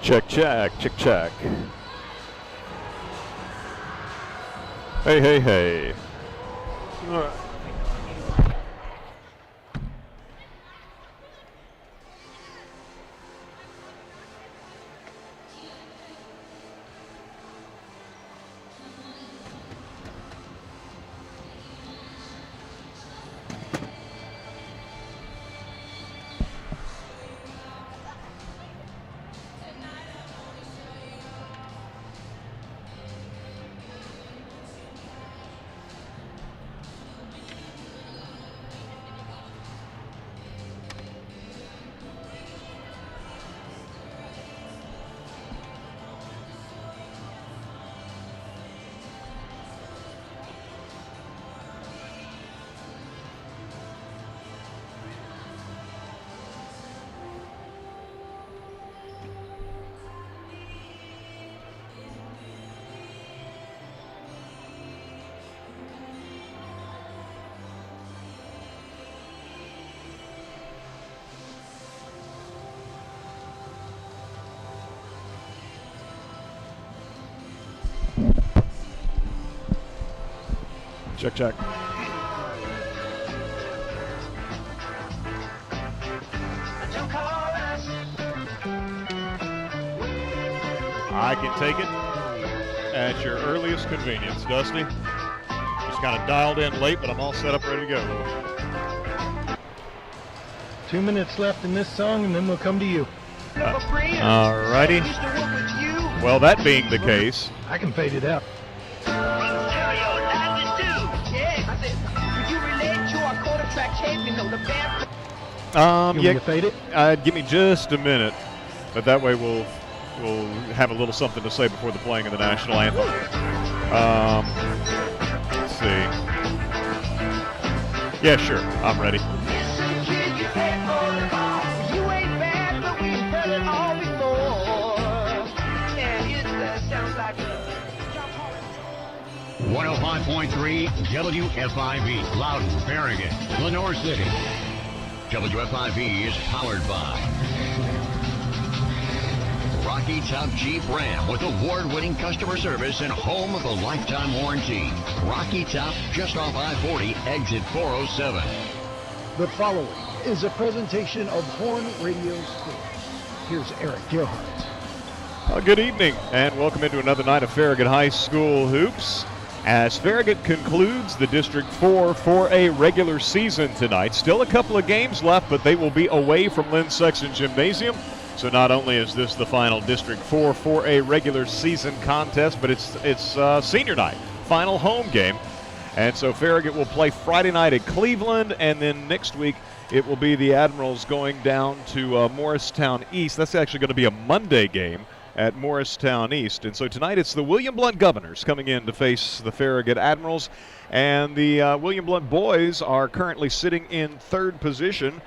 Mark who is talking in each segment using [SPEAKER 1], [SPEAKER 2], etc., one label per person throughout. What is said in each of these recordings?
[SPEAKER 1] Check, check, check, check. Hey, hey, hey. All right. Check, check. I can take it at your earliest convenience, Dusty. Just kind of dialed in late, but I'm all set up, ready to go.
[SPEAKER 2] 2 minutes left in this song, and then we'll come to you.
[SPEAKER 1] All righty. Well, that being the case,
[SPEAKER 2] I can fade it out.
[SPEAKER 1] yeah,
[SPEAKER 2] fade it?
[SPEAKER 1] Give me just a minute, but that way we'll have a little something to say before the playing of the national anthem. Let's see. Yeah, sure, I'm ready.
[SPEAKER 3] 105.3 WFIV, Loudon, Farragut, Lenore City. WFIV is powered by Rocky Top Jeep Ram with award-winning customer service and home of a lifetime warranty. Rocky Top, just off I-40, exit 407.
[SPEAKER 2] The following is a presentation of Horn Radio Sports. Here's Eric Gerhardt.
[SPEAKER 1] Good evening, and welcome into another night of Farragut High School Hoops. As Farragut concludes the District 4 4A regular season tonight. Still a couple of games left, but they will be away from Lynn Sexton Gymnasium. So not only is this the final District 4 4A regular season contest, but it's senior night, final home game. And so Farragut will play Friday night at Cleveland, and then next week it will be the Admirals going down to Morristown East. That's actually going to be a Monday game at Morristown East. And so tonight it's the Wm Blount Governors coming in to face the Farragut Admirals. And the Wm Blount boys are currently sitting in third position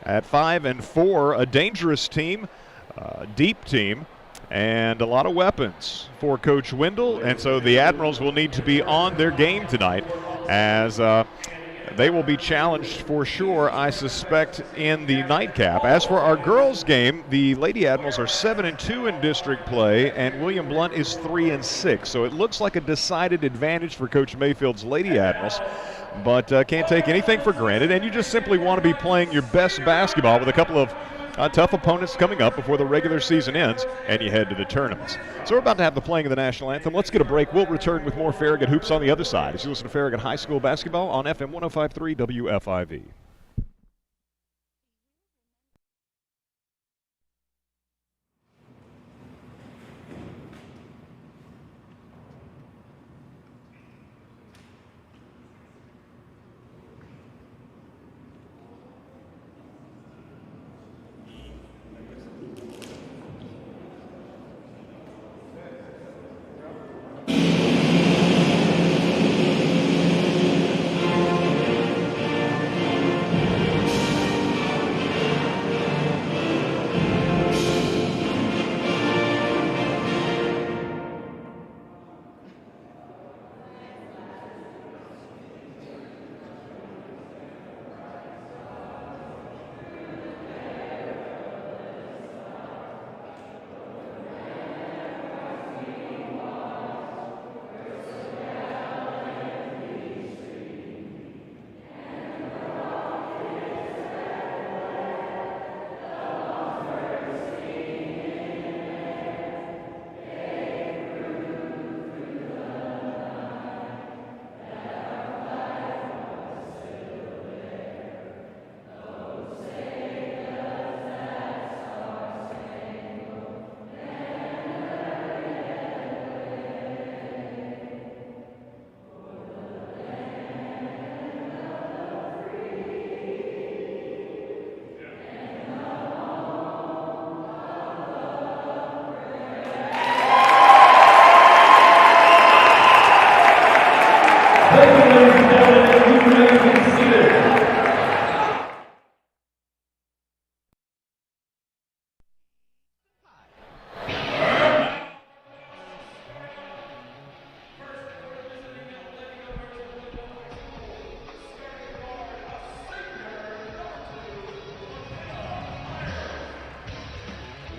[SPEAKER 1] at 5-4, a dangerous team, deep team, and a lot of weapons for Coach Wendell. And so the Admirals will need to be on their game tonight as they will be challenged for sure, I suspect, in the nightcap. As for our girls' game, the Lady Admirals are 7-2 in district play, and Wm Blount is 3-6. So it looks like a decided advantage for Coach Mayfield's Lady Admirals, but can't take anything for granted. And you just simply want to be playing your best basketball with a couple of tough opponents coming up before the regular season ends and you head to the tournaments. So we're about to have the playing of the national anthem. Let's get a break. We'll return with more Farragut Hoops on the other side as you listen to Farragut High School basketball on FM 105.3 WFIV.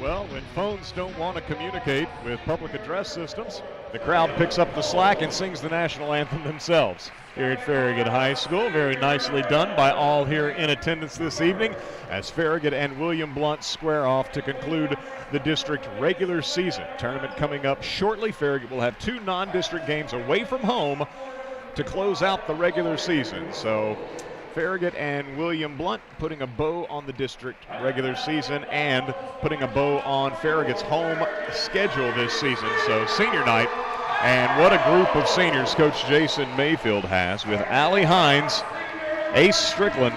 [SPEAKER 1] Well, when phones don't want to communicate with public address systems, the crowd picks up the slack and sings the national anthem themselves here at Farragut High School. Very nicely done by all here in attendance this evening as Farragut and Wm Blount square off to conclude the district regular season. Tournament coming up shortly. Farragut will have 2 non-district games away from home to close out the regular season. So Farragut and Wm Blount putting a bow on the district regular season and putting a bow on Farragut's home schedule this season. So senior night, and what a group of seniors Coach Jason Mayfield has with Allie Hines, Ace Strickland,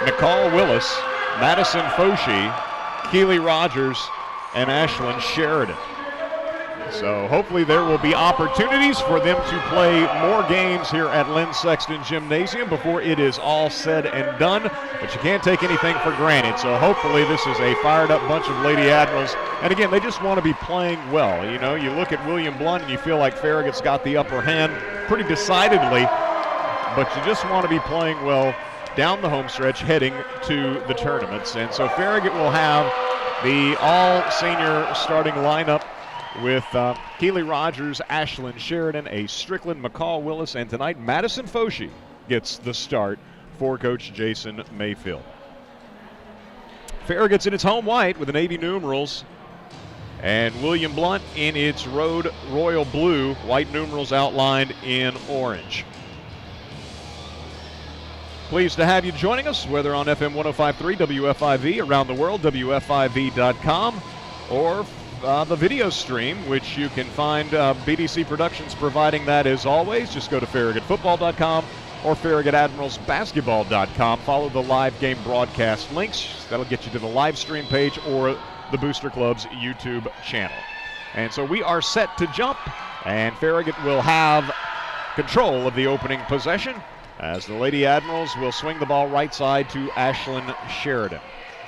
[SPEAKER 1] Nicole Willis, Madison Foshee, Keely Rogers, and Ashlyn Sheridan. So hopefully there will be opportunities for them to play more games here at Lynn Sexton Gymnasium before it is all said and done. But you can't take anything for granted. So hopefully this is a fired up bunch of Lady Admirals. And again, they just want to be playing well. You know, you look at Wm Blount and you feel like Farragut's got the upper hand pretty decidedly. But you just want to be playing well down the home stretch heading to the tournaments. And so Farragut will have the all-senior starting lineup with Keely Rogers, Ashlyn Sheridan, Ace Strickland, McCall Willis, and tonight Madison Foshee gets the start for Coach Jason Mayfield. Farragut's in its home white with the Navy numerals, and Wm Blount in its road royal blue, white numerals outlined in orange. Pleased to have you joining us, whether on FM 105.3 WFIV, around the world, WFIV.com, or the video stream, which you can find BDC Productions providing that as always. Just go to FarragutFootball.com or FarragutAdmiralsBasketball.com. Follow the live game broadcast links. That'll get you to the live stream page or the Booster Club's YouTube channel. And so we are set to jump, and Farragut will have control of the opening possession as the Lady Admirals will swing the ball right side to Ashlyn Sheridan.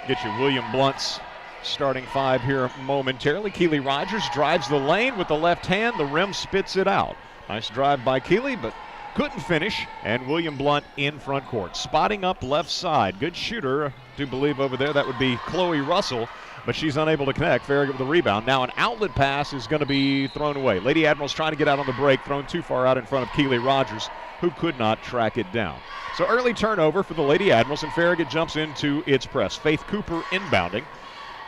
[SPEAKER 1] Get you Wm Blount's starting 5 here momentarily. Keely Rogers drives the lane with the left hand. The rim spits it out. Nice drive by Keely, but couldn't finish. And Wm Blount in front court. Spotting up left side. Good shooter, I do believe over there. That would be Chloe Russell, but she's unable to connect. Farragut with the rebound. Now an outlet pass is going to be thrown away. Lady Admirals trying to get out on the break, thrown too far out in front of Keely Rogers, who could not track it down. So early turnover for the Lady Admirals, and Farragut jumps into its press. Faith Cooper inbounding.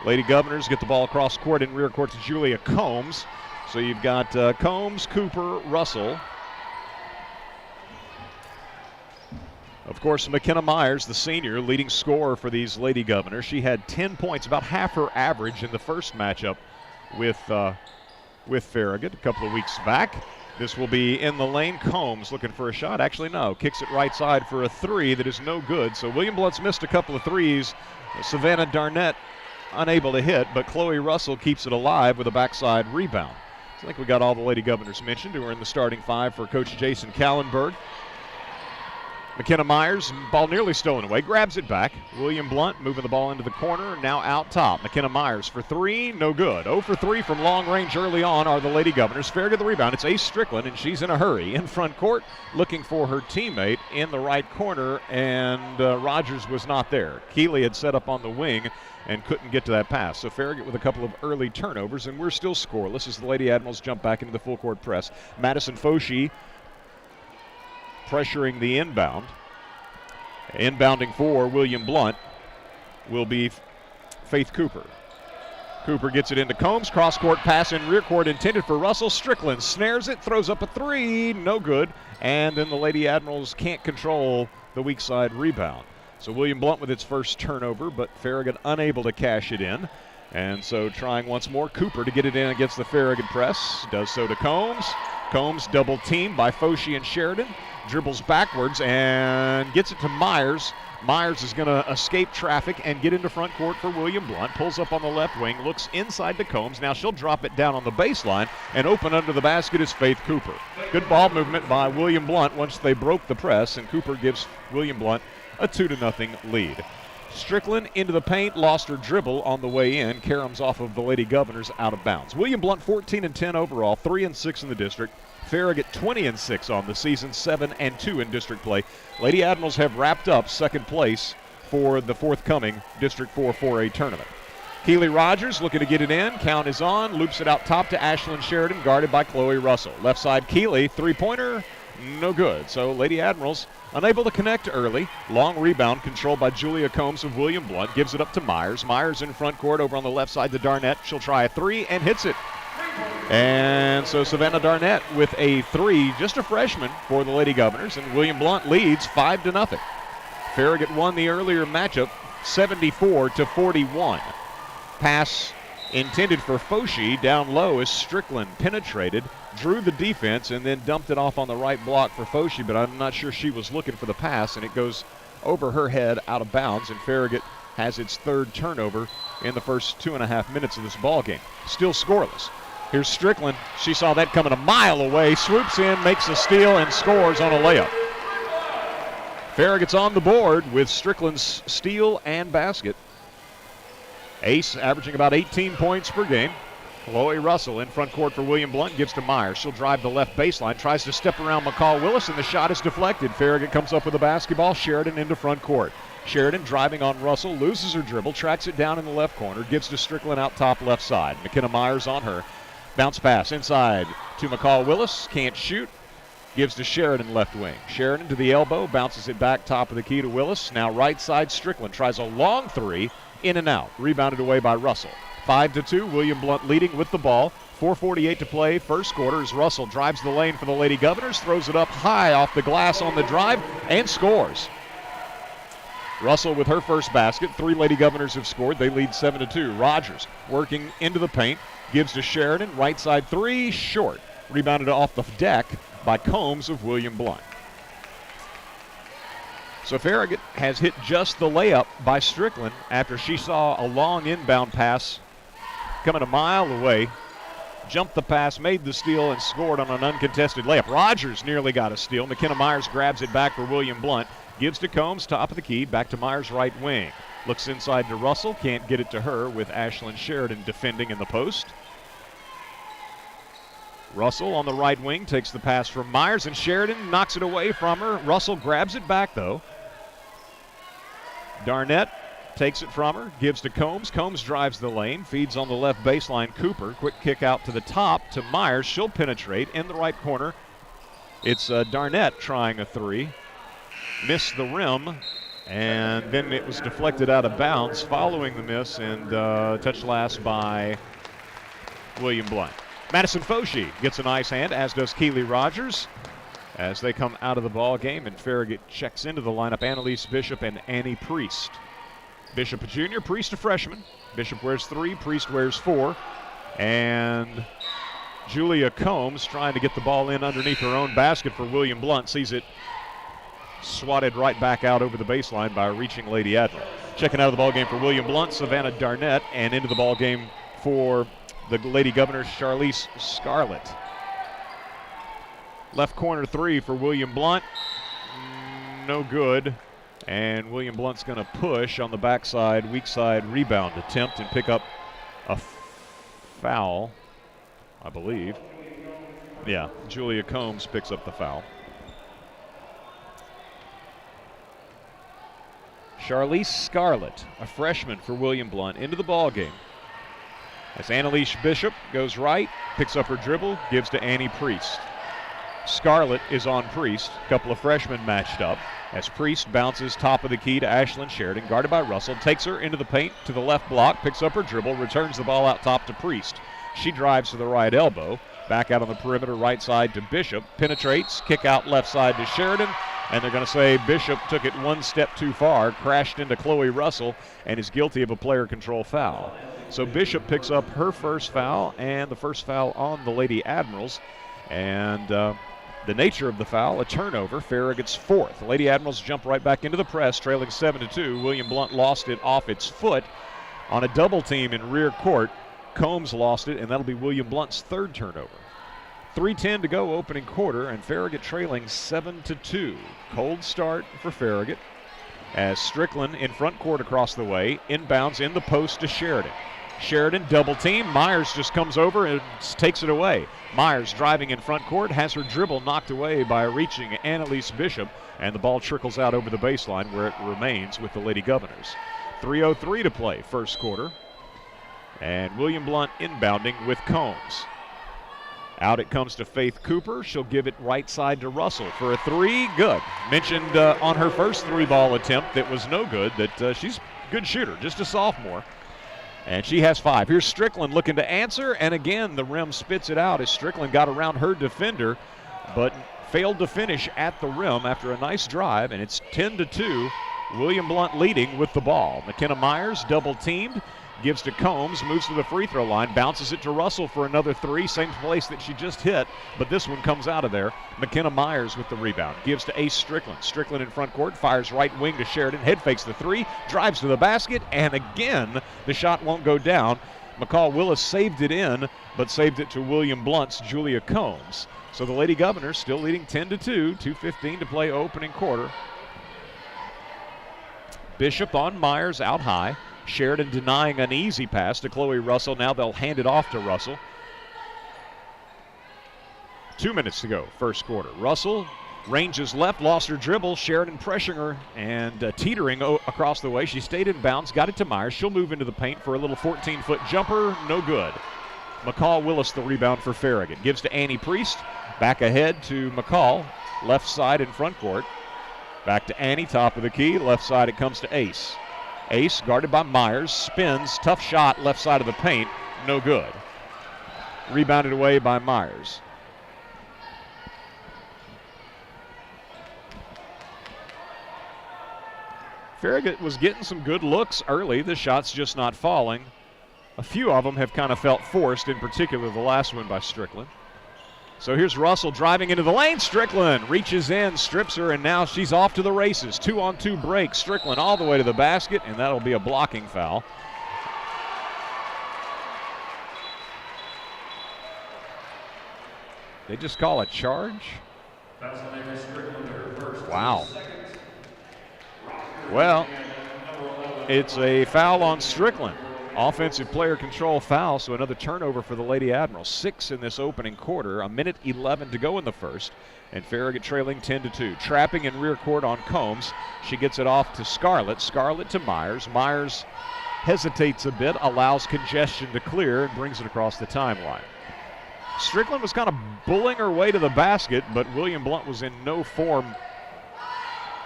[SPEAKER 1] Lady Governors get the ball across court in rear court to Julia Combs. So you've got Combs, Cooper, Russell. Of course, McKenna Myers, the senior, leading scorer for these Lady Governors. She had 10 points, about half her average in the first matchup with Farragut a couple of weeks back. This will be in the lane. Combs looking for a shot. Actually, no. Kicks it right side for a 3 that is no good. So Wm Blount's missed a couple of threes. Savannah Darnett unable to hit, but Chloe Russell keeps it alive with a backside rebound. So I think we got all the Lady Governors mentioned who are in the starting 5 for Coach Jason Kallenberg. McKenna Myers, ball nearly stolen away, grabs it back. Wm Blount moving the ball into the corner, now out top. McKenna Myers for 3, no good. 0 for 3 from long range early on are the Lady Governors. Farragut the rebound. It's Ace Strickland, and she's in a hurry. In front court, looking for her teammate in the right corner, and Rogers was not there. Keely had set up on the wing and couldn't get to that pass. So Farragut with a couple of early turnovers, and we're still scoreless as the Lady Admirals jump back into the full court press. Madison Foshee pressuring the inbound. Inbounding for Wm Blount will be Faith Cooper. Cooper gets it into Combs. Cross-court pass in rear court intended for Russell. Strickland snares it, throws up a 3, no good. And then the Lady Admirals can't control the weak side rebound. So Wm Blount with its first turnover, but Farragut unable to cash it in. And so trying once more, Cooper to get it in against the Farragut press. Does so to Combs. Combs double teamed by Foshee and Sheridan. Dribbles backwards and gets it to Myers. Myers is going to escape traffic and get into front court for Wm Blount. Pulls up on the left wing, looks inside to Combs. Now she'll drop it down on the baseline, and open under the basket is Faith Cooper. Good ball movement by Wm Blount once they broke the press, and Cooper gives Wm Blount a 2-0 lead. Strickland into the paint, lost her dribble on the way in. Caroms off of the Lady Governors out of bounds. Wm Blount 14-10 overall, 3-6 in the district. Farragut 20-6 on the season, 7-2 in district play. Lady Admirals have wrapped up second place for the forthcoming District 4 4A tournament. Keely Rogers looking to get it in. Count is on. Loops it out top to Ashlyn Sheridan, guarded by Chloe Russell. Left side, Keely. Three-pointer, no good. So Lady Admirals unable to connect early. Long rebound controlled by Julia Combs of Wm Blount. Gives it up to Myers. Myers in front court over on the left side to Darnett. She'll try a three and hits it. And so Savannah Darnett with a three, just a freshman for the Lady Governors, and Wm Blount leads 5-0. Farragut won the earlier matchup 74-41. Pass intended for Foshi down low as Strickland penetrated, drew the defense, and then dumped it off on the right block for Foshi, but I'm not sure she was looking for the pass, and it goes over her head out of bounds, and Farragut has its third turnover in the first 2.5 minutes of this ball game. Still scoreless. Here's Strickland. She saw that coming a mile away, swoops in, makes a steal, and scores on a layup. Farragut's on the board with Strickland's steal and basket. Ace averaging about 18 points per game. Chloe Russell in front court for Wm Blount, gives to Myers. She'll drive the left baseline, tries to step around McCall Willis, and the shot is deflected. Farragut comes up with the basketball. Sheridan into front court. Sheridan driving on Russell, loses her dribble, tracks it down in the left corner, gives to Strickland out top left side. McKenna Myers on her. Bounce pass inside to McCall Willis, can't shoot, gives to Sheridan left wing. Sheridan to the elbow, bounces it back top of the key to Willis. Now right side Strickland tries a long three, in and out, rebounded away by Russell. 5-2, Wm Blount leading with the ball. 4:48 to play, first quarter, as Russell drives the lane for the Lady Governors, throws it up high off the glass on the drive, and scores. Russell with her first basket. 3 Lady Governors have scored. They lead 7-2. Rogers working into the paint. Gives to Sheridan. Right side three. Short. Rebounded off the deck by Combs of Wm Blount. So Farragut has hit just the layup by Strickland after she saw a long inbound pass coming a mile away. Jumped the pass, made the steal, and scored on an uncontested layup. Rogers nearly got a steal. McKenna Myers grabs it back for Wm Blount. Gives to Combs, top of the key, back to Myers' right wing. Looks inside to Russell, can't get it to her with Ashlyn Sheridan defending in the post. Russell on the right wing takes the pass from Myers, and Sheridan knocks it away from her. Russell grabs it back, though. Darnett takes it from her, gives to Combs. Combs drives the lane, feeds on the left baseline. Cooper, quick kick out to the top to Myers. She'll penetrate in the right corner. It's Darnett trying a three. Missed the rim, and then it was deflected out of bounds following the miss, and touched last by Wm Blount. Madison Foshi gets a nice hand, as does Keely Rogers, as they come out of the ball game, and Farragut checks into the lineup. Annalise Bishop and Annie Priest. Bishop a junior, Priest a freshman. Bishop wears 3, Priest wears 4, and Julia Combs trying to get the ball in underneath her own basket for Wm Blount. Sees it swatted right back out over the baseline by a reaching Lady Admiral. Checking out of the ball game for Wm Blount, Savannah Darnett, and into the ball game for the Lady Governors, Charlize Scarlett. Left corner three for Wm Blount, no good. And Wm Blount's going to push on the backside, weak side rebound attempt and pick up a foul, I believe. Yeah, Julia Combs picks up the foul. Charlize Scarlett, a freshman for Wm Blount, into the ball game. As Annalise Bishop goes right, picks up her dribble, gives to Annie Priest. Scarlett is on Priest, a couple of freshmen matched up. As Priest bounces top of the key to Ashlyn Sheridan, guarded by Russell, takes her into the paint to the left block, picks up her dribble, returns the ball out top to Priest. She drives to the right elbow, back out on the perimeter right side to Bishop, penetrates, kick out left side to Sheridan, and they're going to say Bishop took it one step too far, crashed into Chloe Russell, and is guilty of a player control foul. So Bishop picks up her first foul and the first foul on the Lady Admirals, and the nature of the foul, a turnover. Farragut's fourth. The Lady Admirals jump right back into the press, trailing 7-2. Wm Blount lost it off its foot on a double team in rear court. Combs lost it, and that'll be Wm Blount's third turnover. 3:10 to go, opening quarter, and Farragut trailing 7-2. Cold start for Farragut as Strickland in front court across the way, inbounds in the post to Sheridan. Sheridan double team. Myers just comes over and takes it away. Myers driving in front court, has her dribble knocked away by a reaching Annalise Bishop, and the ball trickles out over the baseline where it remains with the Lady Governors. 3:03 to play, first quarter. And Wm Blount inbounding with Combs. Out it comes to Faith Cooper. She'll give it right side to Russell for a three. Good. Mentioned on her first three-ball attempt that was no good that she's a good shooter, just a sophomore. And she has 5. Here's Strickland looking to answer, and again the rim spits it out as Strickland got around her defender, but failed to finish at the rim after a nice drive, and it's 10-2. Wm Blount leading with the ball. McKenna Myers double-teamed. Gives to Combs, moves to the free throw line, bounces it to Russell for another three, same place that she just hit, but this one comes out of there. McKenna Myers with the rebound, gives to Ace Strickland. Strickland in front court, fires right wing to Sheridan, head fakes the three, drives to the basket, and again, the shot won't go down. McCall Willis saved it in, but saved it to Wm Blount's Julia Combs. So the Lady Governors still leading 10-2, 2:15 to play opening quarter. Bishop on Myers out high. Sheridan denying an easy pass to Chloe Russell. Now they'll hand it off to Russell. 2 minutes to go, first quarter. Russell ranges left, lost her dribble. Sheridan pressuring her and teetering across the way. She stayed in bounds, got it to Myers. She'll move into the paint for a little 14-foot jumper. No good. McCall Willis the rebound for Farragut. Gives to Annie Priest. Back ahead to McCall. Left side in front court. Back to Annie, top of the key. Left side it comes to Ace. Ace guarded by Myers, spins, tough shot left side of the paint, no good. Rebounded away by Myers. Farragut was getting some good looks early. The shot's just not falling. A few of them have kind of felt forced, in particular the last one by Strickland. So here's Russell driving into the lane. Strickland reaches in, strips her, and now she's off to the races. 2-on-2 break. Strickland all the way to the basket, and that'll be a blocking foul. They just call a charge? Wow. Well, it's a foul on Strickland. Offensive player control foul, so another turnover for the Lady Admirals. 6 in this opening quarter, a minute 11 to go in the first, and Farragut trailing 10-2. Trapping in rear court on Combs. She gets it off to Scarlett. Scarlett to Myers. Myers hesitates a bit, allows congestion to clear, and brings it across the timeline. Strickland was kind of bullying her way to the basket, but Wm Blount was in no form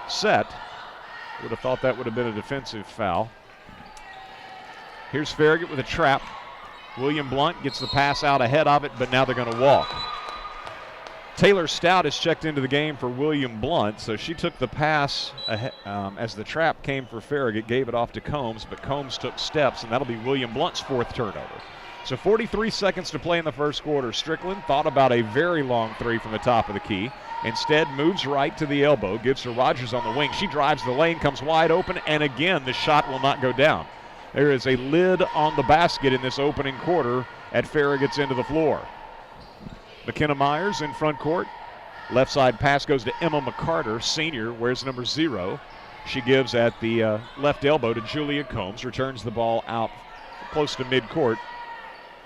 [SPEAKER 1] set. Would have thought that would have been a defensive foul. Here's Farragut with a trap. Wm Blount gets the pass out ahead of it, but now they're going to walk. Taylor Stout has checked into the game for Wm Blount, so she took the pass ahead, as the trap came for Farragut, gave it off to Combs, but Combs took steps, and that'll be Wm Blount's 4th turnover. So 43 seconds to play in the first quarter. Strickland thought about a very long three from the top of the key. Instead, moves right to the elbow, gives to Rogers on the wing. She drives the lane, comes wide open, and again, the shot will not go down. There is a lid on the basket in this opening quarter at Farragut's end of the floor. McKenna Myers in front court. Left side pass goes to Emma McCarter, senior, wears number 0. She gives at the left elbow to Julia Combs, returns the ball out close to midcourt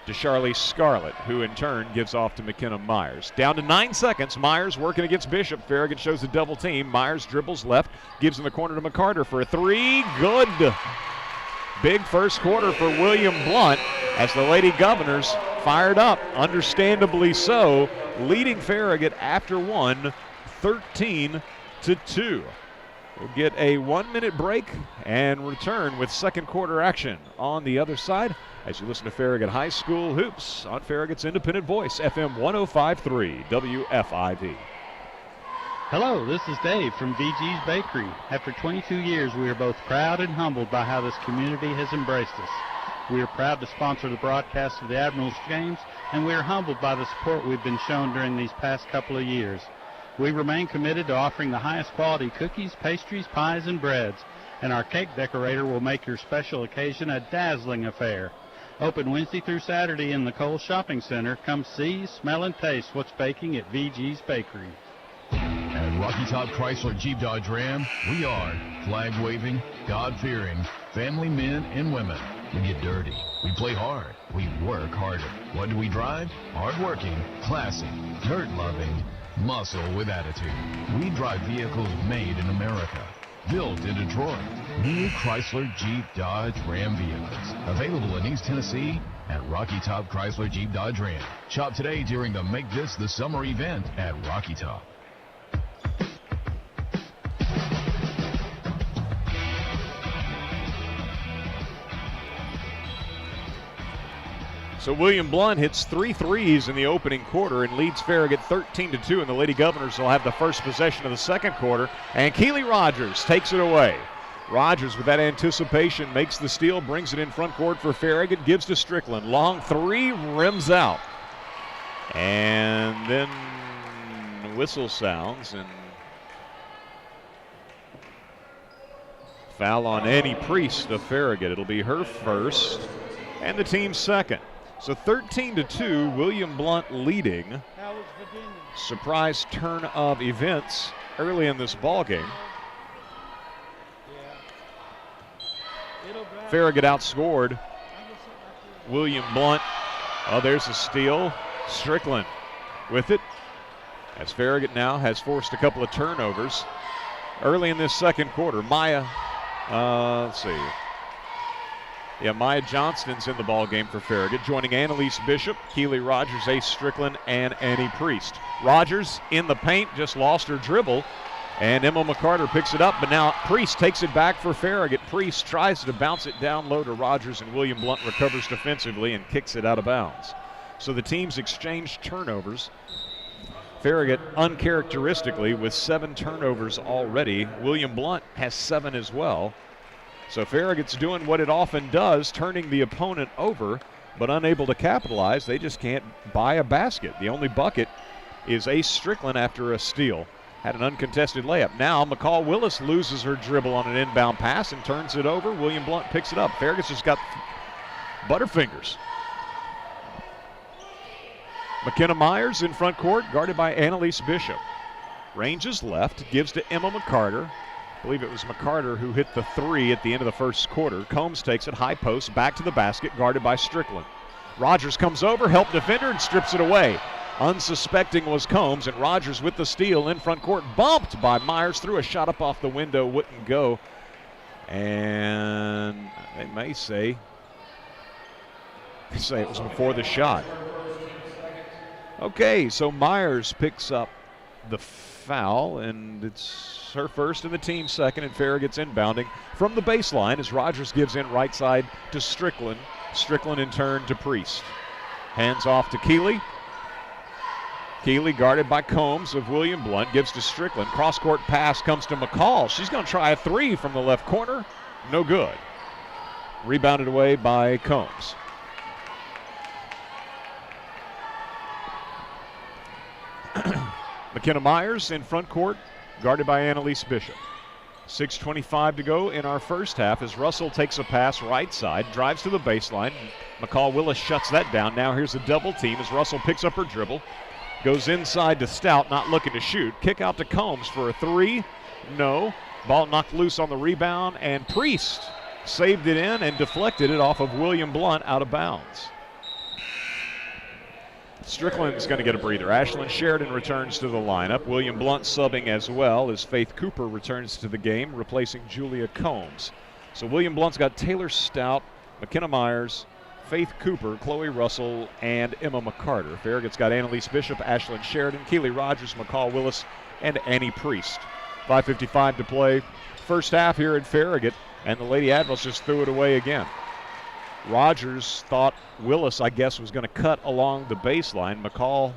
[SPEAKER 1] to Charlize Scarlett, who in turn gives off to McKenna Myers. Down to 9 seconds. Myers working against Bishop. Farragut shows a double team. Myers dribbles left, gives in the corner to McCarter for a three. Good. Big first quarter for Wm Blount as the Lady Governors fired up, understandably so, leading Farragut after one, 13-2. We'll get a 1-minute break and return with second quarter action on the other side as you listen to Farragut High School Hoops on Farragut's independent voice, FM 105.3 WFIV.
[SPEAKER 4] Hello, this is Dave from VG's Bakery. After 22 years, we are both proud and humbled by how this community has embraced us. We are proud to sponsor the broadcast of the Admirals games, and we are humbled by the support we've been shown during these past couple of years. We remain committed to offering the highest quality cookies, pastries, pies, and breads, and our cake decorator will make your special occasion a dazzling affair. Open Wednesday through Saturday in the Cole Shopping Center. Come see, smell, and taste what's baking at VG's Bakery.
[SPEAKER 5] At Rocky Top Chrysler Jeep Dodge Ram, we are flag-waving, God-fearing, family men and women. We get dirty. We play hard. We work harder. What do we drive? Hard-working, classy, dirt-loving, muscle with attitude. We drive vehicles made in America, built in Detroit. New Chrysler Jeep Dodge Ram vehicles. Available in East Tennessee at Rocky Top Chrysler Jeep Dodge Ram. Shop today during the Make This the Summer event at Rocky Top.
[SPEAKER 1] So Wm Blount hits 3 threes in the opening quarter and leads Farragut 13-2, and the Lady Governors will have the first possession of the second quarter, and Keely Rogers takes it away. Rogers, with that anticipation, makes the steal, brings it in front court for Farragut, gives to Strickland. Long three, rims out. And then the whistle sounds, and foul on Annie Priest of Farragut. It'll be her first and the team's second. So 13-2, Wm Blount leading. Surprise turn of events early in this ball game. Farragut outscored Wm Blount. Oh, there's a steal. Strickland with it, as Farragut now has forced a couple of turnovers early in this second quarter. Maya, let's see. Yeah, Maya Johnston's in the ball game for Farragut, joining Annalise Bishop, Keely Rogers, Ace Strickland, and Annie Priest. Rogers in the paint, just lost her dribble, and Emma McCarter picks it up, but now Priest takes it back for Farragut. Priest tries to bounce it down low to Rogers, and Wm Blount recovers defensively and kicks it out of bounds. So the teams exchange turnovers. Farragut uncharacteristically with 7 turnovers already. Wm Blount has 7 as well. So Farragut's doing what it often does, turning the opponent over, but unable to capitalize. They just can't buy a basket. The only bucket is Ace Strickland after a steal. Had an uncontested layup. Now McCall Willis loses her dribble on an inbound pass and turns it over. Wm Blount picks it up. Farragut's just got butterfingers. McKenna Myers in front court, guarded by Annalise Bishop. Ranges left, gives to Emma McCarter. I believe it was McCarter who hit the 3 at the end of the first quarter. Combs takes it, high post, back to the basket, guarded by Strickland. Rogers comes over, help defender, and strips it away. Unsuspecting was Combs, and Rogers with the steal in front court, bumped by Myers, threw a shot up off the window, wouldn't go. And they may say it was before the shot. Okay, so Myers picks up the foul, and it's her first and the team's second, and Farragut's inbounding from the baseline as Rogers gives in right side to Strickland. Strickland in turn to Priest. Hands off to Keely. Keely guarded by Combs of Wm Blount, gives to Strickland. Cross-court pass comes to McCall. She's going to try a 3 from the left corner. No good. Rebounded away by Combs. McKenna Myers in front court, guarded by Annalise Bishop. 6:25 to go in our first half as Russell takes a pass right side, drives to the baseline. McCall Willis shuts that down. Now here's a double team as Russell picks up her dribble, goes inside to Stout, not looking to shoot. Kick out to Combs for a 3. No. Ball knocked loose on the rebound, and Priest saved it in and deflected it off of Wm Blount out of bounds. Strickland's going to get a breather. Ashlyn Sheridan returns to the lineup. Wm Blount subbing as well as Faith Cooper returns to the game, replacing Julia Combs. So Wm Blount's got Taylor Stout, McKenna Myers, Faith Cooper, Chloe Russell, and Emma McCarter. Farragut's got Annalise Bishop, Ashlyn Sheridan, Keely Rogers, McCall Willis, and Annie Priest. 5:55 to play. First half here at Farragut, and the Lady Admirals just threw it away again. Rogers thought Willis, I guess, was going to cut along the baseline. McCall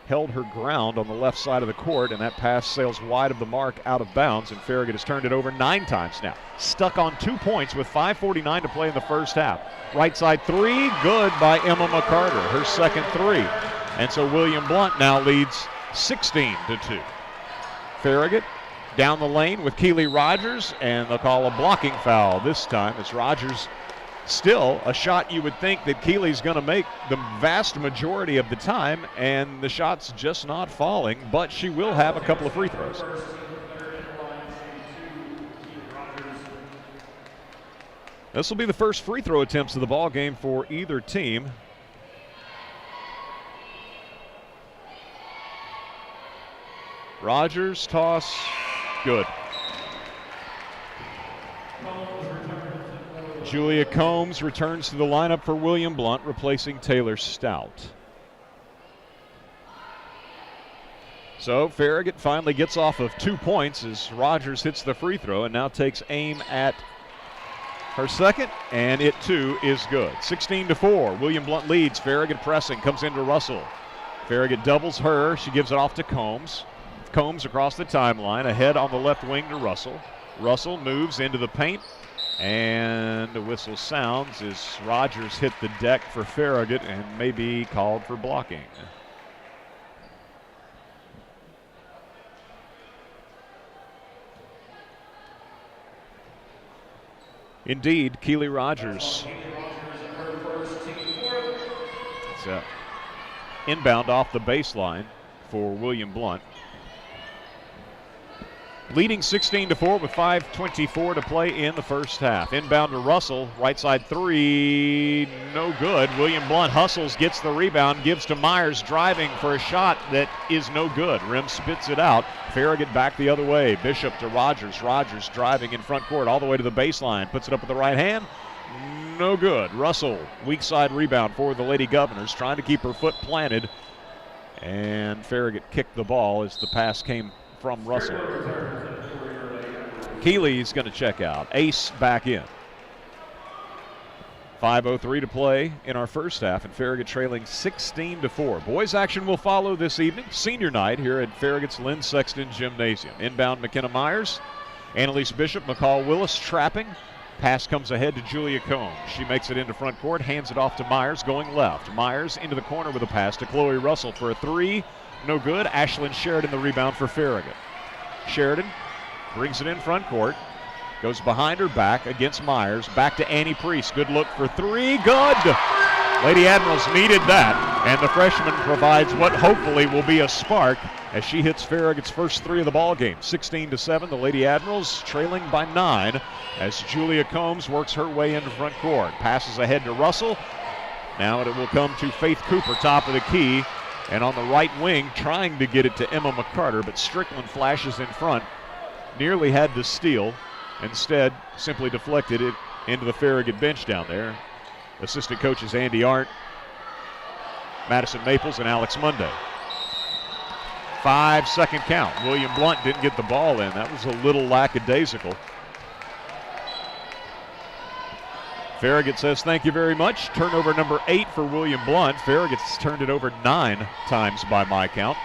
[SPEAKER 1] held her ground on the left side of the court, and that pass sails wide of the mark out of bounds, and Farragut has turned it over 9 times now. Stuck on 2 points with 5:49 to play in the first half. Right side 3, good by Emma McCarter, her second 3. And so Wm Blount now leads 16-2. Farragut down the lane with Keely Rogers, and they'll call a blocking foul this time as Rogers. Still, a shot you would think that Keely's going to make the vast majority of the time, and the shot's just not falling, but she will have a couple of free throws. This will be the first free throw attempts of the ball game for either team. Rogers toss, good. Julia Combs returns to the lineup for Wm Blount, replacing Taylor Stout. So Farragut finally gets off of 2 points as Rogers hits the free throw and now takes aim at her second, and it too is good. 16-4, Wm Blount leads. Farragut pressing, comes into Russell. Farragut doubles her, she gives it off to Combs. Combs across the timeline, ahead on the left wing to Russell. Russell moves into the paint, and the whistle sounds as Rogers hit the deck for Farragut and may be called for blocking. Indeed, Keely Rogers. It's inbound off the baseline for Wm Blount. Leading 16-4 with 5:24 to play in the first half. Inbound to Russell, right side three, no good. Wm Blount hustles, gets the rebound, gives to Myers, driving for a shot that is no good. Rim spits it out. Farragut back the other way. Bishop to Rogers. Rogers driving in front court all the way to the baseline. Puts it up with the right hand. No good. Russell, weak side rebound for the Lady Governors, trying to keep her foot planted. And Farragut kicked the ball as the pass came from Russell. Keeley's going to check out. Ace back in. 5:03 to play in our first half, and Farragut trailing 16-4. Boys action will follow this evening. Senior night here at Farragut's Lynn Sexton Gymnasium. Inbound McKenna Myers. Annalise Bishop, McCall Willis trapping. Pass comes ahead to Julia Combs. She makes it into front court, hands it off to Myers, going left. Myers into the corner with a pass to Chloe Russell for a three. No good. Ashlyn Sheridan the rebound for Farragut. Sheridan brings it in front court. Goes behind her back against Myers. Back to Annie Priest. Good look for three. Good! Lady Admirals needed that, and the freshman provides what hopefully will be a spark as she hits Farragut's first three of the ball game. 16-7, the Lady Admirals trailing by 9 as Julia Combs works her way into front court. Passes ahead to Russell. Now it will come to Faith Cooper, top of the key, and on the right wing trying to get it to Emma McCarter, but Strickland flashes in front. Nearly had the steal. Instead, simply deflected it into the Farragut bench down there. Assistant coaches Andy Arndt, Madison Maples, and Alex Monday. 5-second count. Wm Blount didn't get the ball in. That was a little lackadaisical. Farragut says thank you very much. Turnover number 8 for Wm Blount. Farragut's turned it over 9 times by my count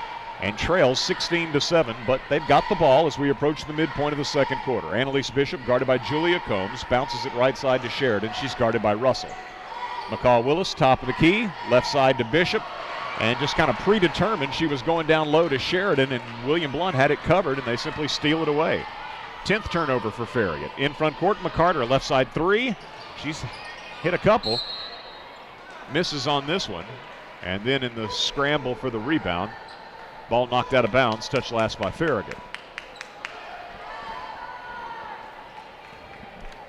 [SPEAKER 1] and trails 16-7, but they've got the ball as we approach the midpoint of the second quarter. Annalise Bishop guarded by Julia Combs, bounces it right side to Sheridan. She's guarded by Russell. McCall Willis, top of the key, left side to Bishop, and just kind of predetermined she was going down low to Sheridan, and Wm Blount had it covered, and they simply steal it away. 10th turnover for Farragut. In front court, McCarter, left side three. She's hit a couple. Misses on this one, and then in the scramble for the rebound, ball knocked out of bounds, touched last by Farragut.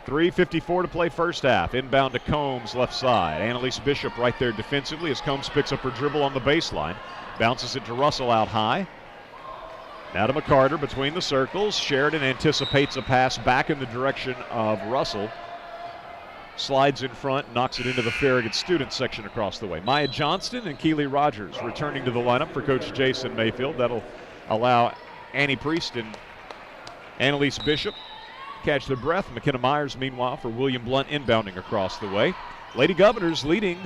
[SPEAKER 1] 3:54 to play first half. Inbound to Combs, left side. Annalise Bishop right there defensively as Combs picks up her dribble on the baseline. Bounces it to Russell out high. Now to McCarter between the circles. Sheridan anticipates a pass back in the direction of Russell. Slides in front, knocks it into the Farragut student section across the way. Maya Johnston and Keely Rogers returning to the lineup for Coach Jason Mayfield. That'll allow Annie Priest and Annalise Bishop catch their breath. McKenna Myers, meanwhile, for Wm Blount inbounding across the way. Lady Governors leading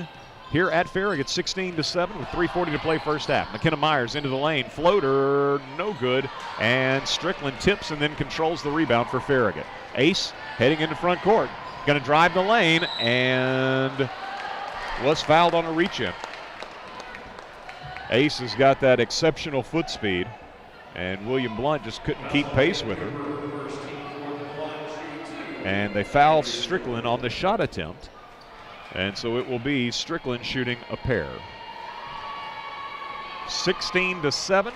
[SPEAKER 1] here at Farragut 16-7 with 3:40 to play first half. McKenna Myers into the lane. Floater, no good. And Strickland tips and then controls the rebound for Farragut. Ace heading into front court. Going to drive the lane and was fouled on a reach-in. Ace has got that exceptional foot speed, and Wm Blount just couldn't keep pace with her. And they foul Strickland on the shot attempt, and so it will be Strickland shooting a pair. 16-7,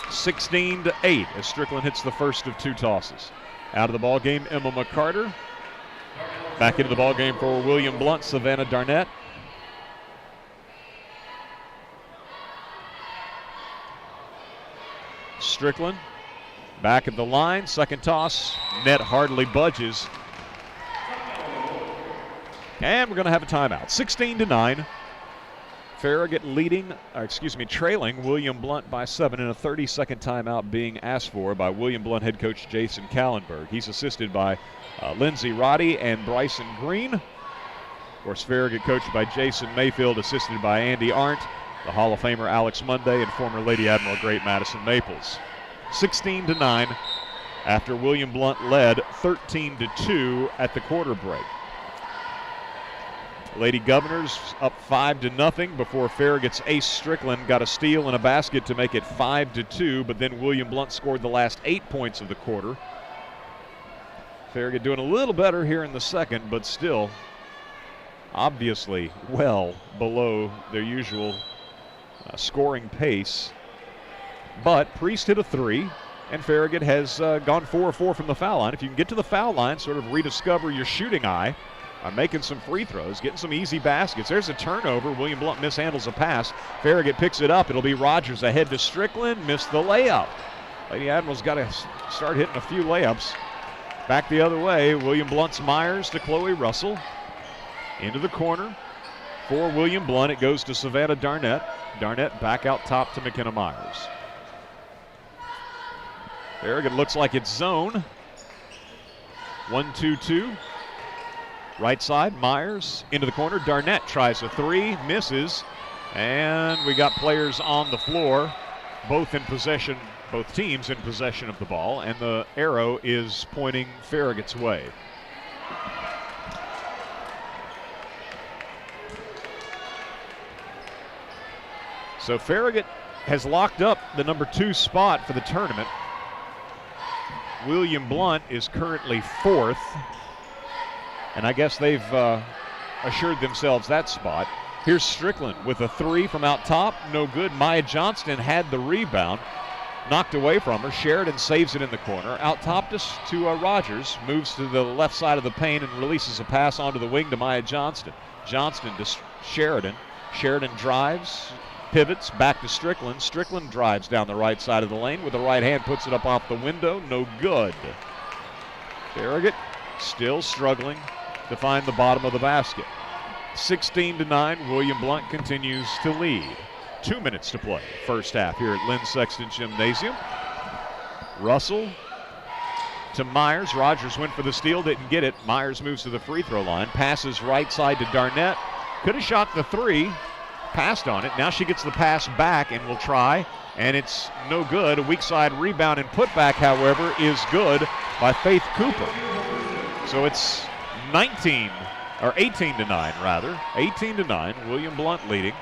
[SPEAKER 1] 16-8 as Strickland hits the first of 2 tosses. Out of the ball game, Emma McCarter. Back into the ball game for Wm Blount, Savannah Darnett. Strickland Back at the line, second toss, net hardly budges. And we're going to have a timeout. 16-9. Farragut trailing Wm Blount by 7, and a 30-second timeout being asked for by Wm Blount head coach Jason Kallenberg. He's assisted by Lindsey Roddy and Bryson Green. Of course, Farragut coached by Jason Mayfield, assisted by Andy Arndt, the Hall of Famer Alex Monday, and former Lady Admiral great Madison Maples. 16-9 after Wm Blount led 13-2 at the quarter break. Lady Governors up 5-0 before Farragut's Ace Strickland got a steal and a basket to make it 5-2, but then Wm Blount scored the last 8 points of the quarter. Farragut doing a little better here in the second, but still obviously well below their usual scoring pace. But Priest hit a 3, and Farragut has gone 4 of 4 from the foul line. If you can get to the foul line, sort of rediscover your shooting eye, making some free throws, getting some easy baskets. There's a turnover. Wm Blount mishandles a pass. Farragut picks it up. It'll be Rogers ahead to Strickland. Missed the layup. Lady Admiral's got to start hitting a few layups. Back the other way, Wm Blount's Myers to Chloe Russell. Into the corner for Wm Blount. It goes to Savannah Darnett. Darnett back out top to McKenna Myers. Farragut looks like it's zone. 1-2-2. Right side, Myers into the corner. Darnett tries a 3, misses, and we got players on the floor, both teams in possession of the ball, and the arrow is pointing Farragut's way. So Farragut has locked up the number 2 spot for the tournament. Wm Blount is currently 4th. And I guess they've assured themselves that spot. Here's Strickland with a 3 from out top. No good. Maya Johnston had the rebound. Knocked away from her. Sheridan saves it in the corner. Out top to Rogers. Moves to the left side of the paint and releases a pass onto the wing to Maya Johnston. Johnston to Sheridan. Sheridan drives, pivots, back to Strickland. Strickland drives down the right side of the lane with the right hand. Puts it up off the window. No good. Farragut still struggling to find the bottom of the basket. 16-9, Wm Blount continues to lead. 2 minutes to play, first half here at Lynn Sexton Gymnasium. Russell to Myers. Rogers went for the steal, didn't get it. Myers moves to the free throw line, passes right side to Darnett. Could have shot the 3, passed on it. Now she gets the pass back and will try, and it's no good. A weak side rebound and putback, however, is good by Faith Cooper. So it's 18-9 rather. 18-9, Wm Blount leading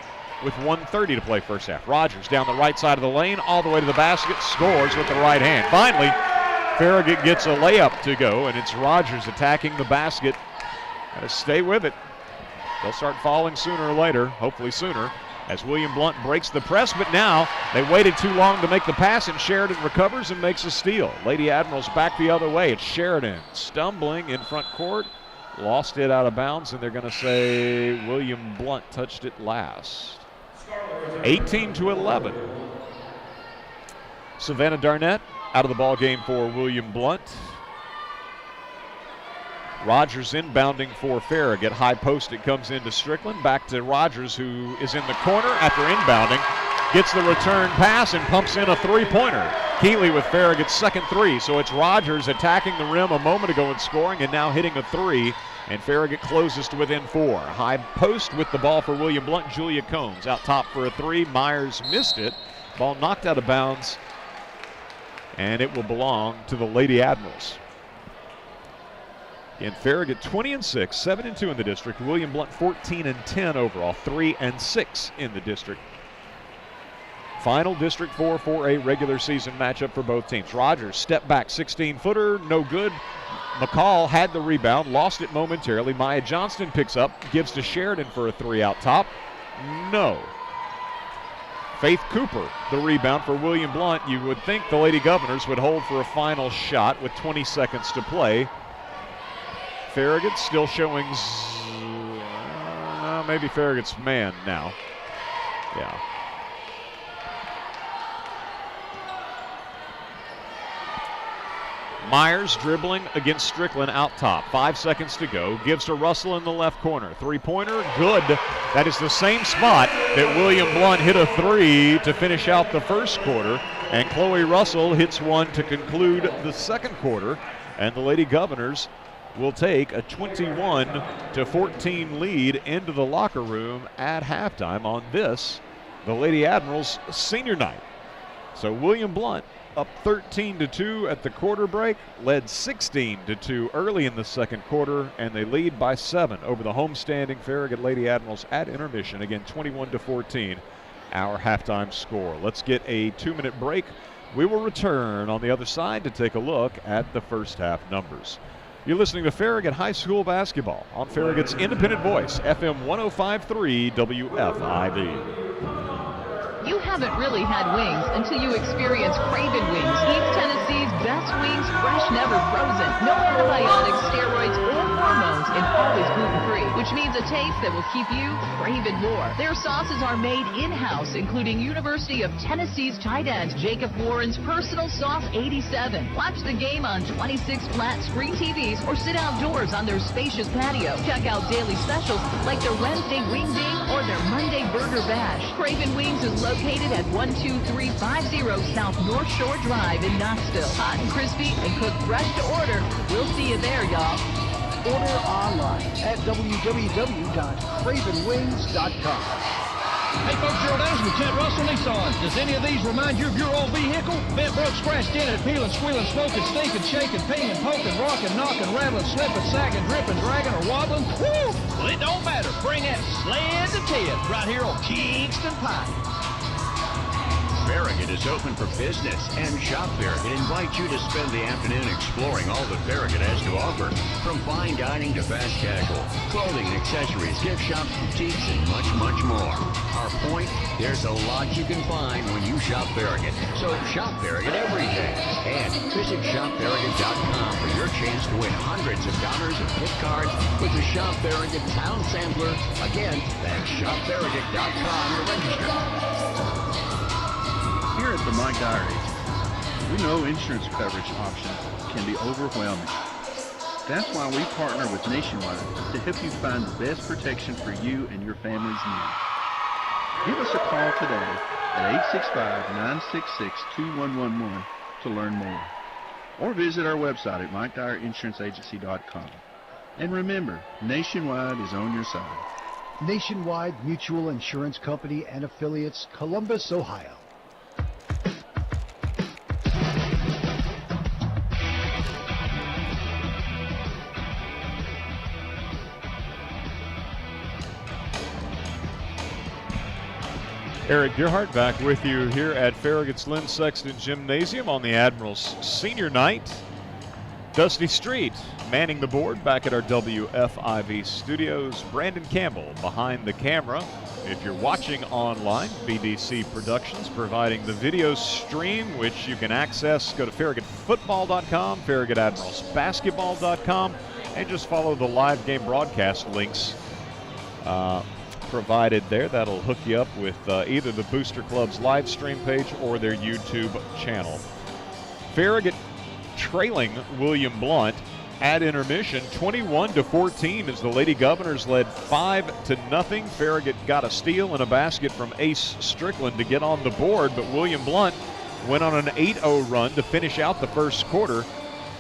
[SPEAKER 1] with 1:30 to play first half. Rogers down the right side of the lane, all the way to the basket, scores with the right hand. Finally, Farragut gets a layup to go, and it's Rogers attacking the basket. Got to stay with it. They'll start falling sooner or later, hopefully sooner, as Wm Blount breaks the press, but now they waited too long to make the pass, and Sheridan recovers and makes a steal. Lady Admiral's back the other way. It's Sheridan stumbling in front court. Lost it out of bounds, and they're going to say Wm Blount touched it last. 18-11. Savannah Darnett out of the ball game for Wm Blount. Rogers inbounding for Farragut. High post, it comes into Strickland. Back to Rogers, who is in the corner after inbounding. Gets the return pass and pumps in a 3-pointer. Keeley with Farragut's second 3. So it's Rogers attacking the rim a moment ago and scoring, and now hitting a 3. And Farragut closes to within 4. High post with the ball for Wm Blount. Julia Combs out top for a 3. Myers missed it. Ball knocked out of bounds, and it will belong to the Lady Admirals. And Farragut 20-6, 7-2 in the district. Wm Blount 14-10 overall, 3-6 in the district. Final District 4 4A regular season matchup for both teams. Rogers step back 16-footer, no good. McCall had the rebound, lost it momentarily. Maya Johnston picks up, gives to Sheridan for a 3 out top. No. Faith Cooper, the rebound for Wm Blount. You would think the Lady Governors would hold for a final shot with 20 seconds to play. Farragut still showing, maybe Farragut's man now. Yeah. Myers dribbling against Strickland out top. 5 seconds to go. Gives to Russell in the left corner. Three-pointer, good. That is the same spot that Wm Blount hit a three to finish out the first quarter. And Chloe Russell hits one to conclude the second quarter. And the Lady Governors will take a 21-14 lead into the locker room at halftime on this, the Lady Admirals senior night. So Wm Blount up 13-2 at the quarter break, led 16-2 early in the second quarter, and they lead by 7 over the homestanding Farragut Lady Admirals at intermission. Again, 21-14, our halftime score. Let's get a 2-minute break. We will return on the other side to take a look at the first half numbers. You're listening to Farragut High School basketball on Farragut's independent voice, FM 105.3 WFIV.
[SPEAKER 6] You haven't really had wings until you experience Craven Wings, East Tennessee's best wings, fresh, never frozen. No antibiotics, steroids, or hormones, and always gluten-free, which means a taste that will keep you craving more. Their sauces are made in-house, including University of Tennessee's tight end Jacob Warren's personal sauce 87. Watch the game on 26 flat screen TVs or sit outdoors on their spacious patio. Check out daily specials like their Wednesday Wing Ding or their Monday Burger Bash. Craven Wings is located at 12350 South North Shore Drive in Knoxville. Hot and crispy and cooked fresh to order. We'll see you there, y'all.
[SPEAKER 2] Order online at www.cravenwings.com.
[SPEAKER 7] Hey folks, Gerald Anderson with Ted Russell Nissan. Does any of these remind you of your old vehicle? Bent, broke, scratched, dented, peeling, squealing, smoking, stinking, shaking, pinging, poking, rocking, knocking, rattling, slipping, sagging, dripping, dragging, or wobbling? Woo! Well, it don't matter. Bring that sled to Ted right here on Kingston Pike.
[SPEAKER 3] Farragut is open for business, and Shop Farragut invites you to spend the afternoon exploring all that Farragut has to offer. From fine dining to fast casual, clothing and accessories, gift shops, boutiques, and much, much more. Our point, there's a lot you can find when you shop Farragut. So shop Farragut every day. And visit shopfarragut.com for your chance to win hundreds of dollars of gift cards with the Shop Farragut Town Sampler. Again, that's shopfarragut.com to register.
[SPEAKER 8] Here at the Mike Dyer Agency, we know insurance coverage options can be overwhelming. That's why we partner with Nationwide to help you find the best protection for you and your family's needs. Give us a call today at 865-966-2111 to learn more. Or visit our website at MikeDyerInsuranceAgency.com. And remember, Nationwide is on your side.
[SPEAKER 2] Nationwide Mutual Insurance Company and Affiliates, Columbus, Ohio.
[SPEAKER 1] Eric Gerhardt back with you here at Farragut's Lynn Sexton Gymnasium on the Admirals senior night. Dusty Street manning the board back at our WFIV studios. Brandon Campbell behind the camera. If you're watching online, BDC Productions providing the video stream, which you can access. Go to FarragutFootball.com, FarragutAdmiralsBasketball.com, and just follow the live game broadcast links provided there. That'll hook you up with either the Booster Club's live stream page or their YouTube channel. Farragut trailing Wm Blount at intermission 21-14 as the Lady Governors led 5-0. Farragut got a steal and a basket from Ace Strickland to get on the board, but Wm Blount went on an 8-0 run to finish out the first quarter.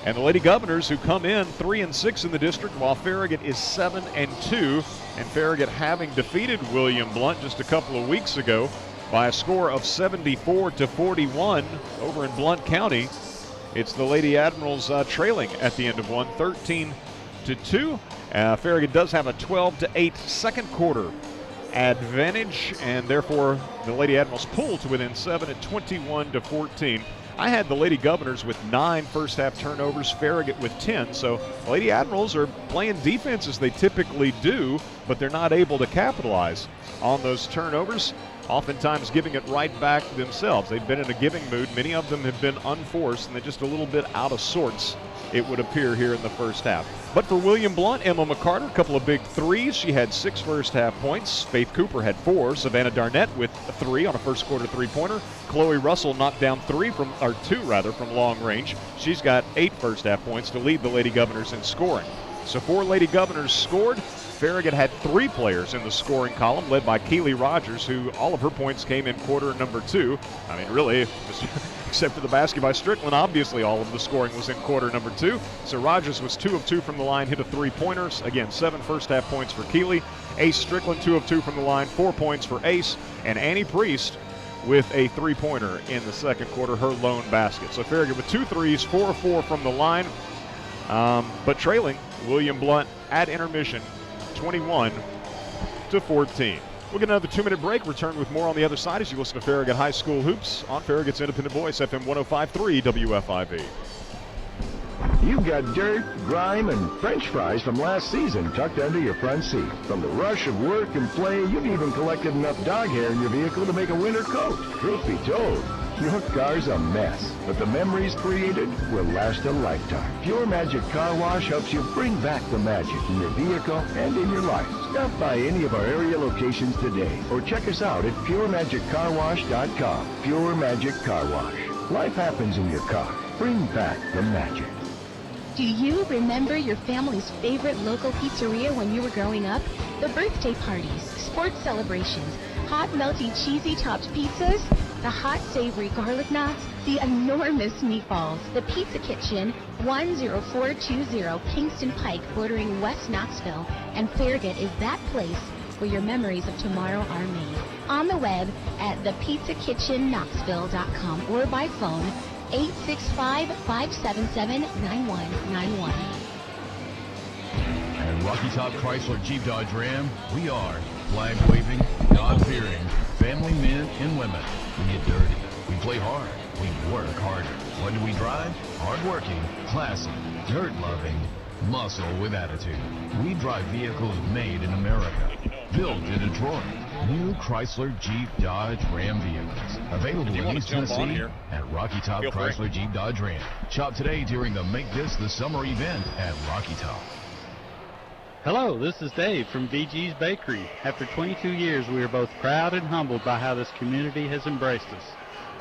[SPEAKER 1] And the Lady Governors, who come in 3-6 in the district, while Farragut is 7-2, and Farragut having defeated Wm Blount just a couple of weeks ago by a score of 74-41 over in Blount County. It's the Lady Admirals trailing at the end of one, 13-2. Farragut does have a 12-8 second quarter advantage, and therefore the Lady Admirals pull to within 7 at 21-14. I had the Lady Governors with 9 first-half turnovers, Farragut with 10. So the Lady Admirals are playing defense as they typically do, but they're not able to capitalize on those turnovers. oftentimes giving it right back themselves. They've been in a giving mood. Many of them have been unforced, and they're just a little bit out of sorts, it would appear, here in the first half. But for Wm Blount, Emma McCarter, a couple of big threes. She had 6 first-half points. Faith Cooper had 4. Savannah Darnett with 3 on a first-quarter three-pointer. Chloe Russell knocked down 2 from long range. She's got 8 first-half points to lead the Lady Governors in scoring. So 4 Lady Governors scored. Farragut had 3 players in the scoring column, led by Keely Rogers, who all of her points came in quarter number 2. I mean, really, except for the basket by Strickland, obviously all of the scoring was in quarter number 2. So Rogers was 2 of 2 from the line, hit a 3-pointer. Again, 7 first-half points for Keely. Ace Strickland, 2 of 2 from the line, 4 points for Ace. And Annie Priest with a 3-pointer in the second quarter, her lone basket. So Farragut with 2 threes, 4 of 4 from the line, but trailing Wm Blount at intermission, 21-14. We'll get another 2-minute break. Return with more on the other side as you listen to Farragut High School Hoops on Farragut's Independent Voice, FM 105.3 WFIV.
[SPEAKER 9] You've got dirt, grime, and French fries from last season tucked under your front seat. From the rush of work and play, you've even collected enough dog hair in your vehicle to make a winter coat. Truth be told, your car's a mess, but the memories created will last a lifetime. Pure Magic Car Wash helps you bring back the magic in your vehicle and in your life. Stop by any of our area locations today or check us out at puremagiccarwash.com. Pure Magic Car Wash. Life happens in your car. Bring back the magic.
[SPEAKER 10] Do you remember your family's favorite local pizzeria when you were growing up? The birthday parties, sports celebrations, hot, melty, cheesy topped pizzas, the hot, savory garlic knots, the enormous meatballs. The Pizza Kitchen, 10420 Kingston Pike, bordering West Knoxville, and Farragut is that place where your memories of tomorrow are made. On the web at thepizzakitchenknoxville.com or by phone 865-577-9191.
[SPEAKER 5] At Rocky Top Chrysler Jeep Dodge Ram, we are flag-waving, God-fearing, family men and women. We get dirty. We play hard. We work harder. What do we drive? Hard-working, classy, dirt-loving, muscle with attitude. We drive vehicles made in America, built in Detroit. New Chrysler Jeep Dodge Ram vehicles. Available in East Tennessee at Rocky Top Chrysler Jeep Dodge Ram. Shop today during the Make This the Summer event at Rocky Top.
[SPEAKER 4] Hello, this is Dave from VG's Bakery. After 22 years, we are both proud and humbled by how this community has embraced us.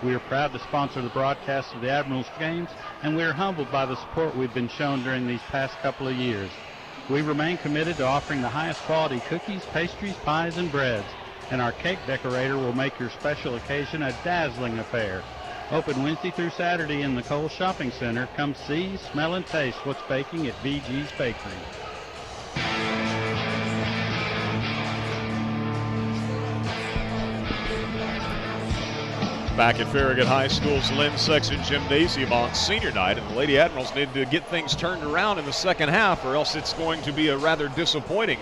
[SPEAKER 4] We are proud to sponsor the broadcast of the Admirals games, and we are humbled by the support we've been shown during these past couple of years. We remain committed to offering the highest quality cookies, pastries, pies, and breads, and our cake decorator will make your special occasion a dazzling affair. Open Wednesday through Saturday in the Cole Shopping Center. Come see, smell, and taste what's baking at VG's Bakery.
[SPEAKER 1] Back at Farragut High School's Lynn Sexton Gymnasium on senior night, and the Lady Admirals need to get things turned around in the second half, or else it's going to be a rather disappointing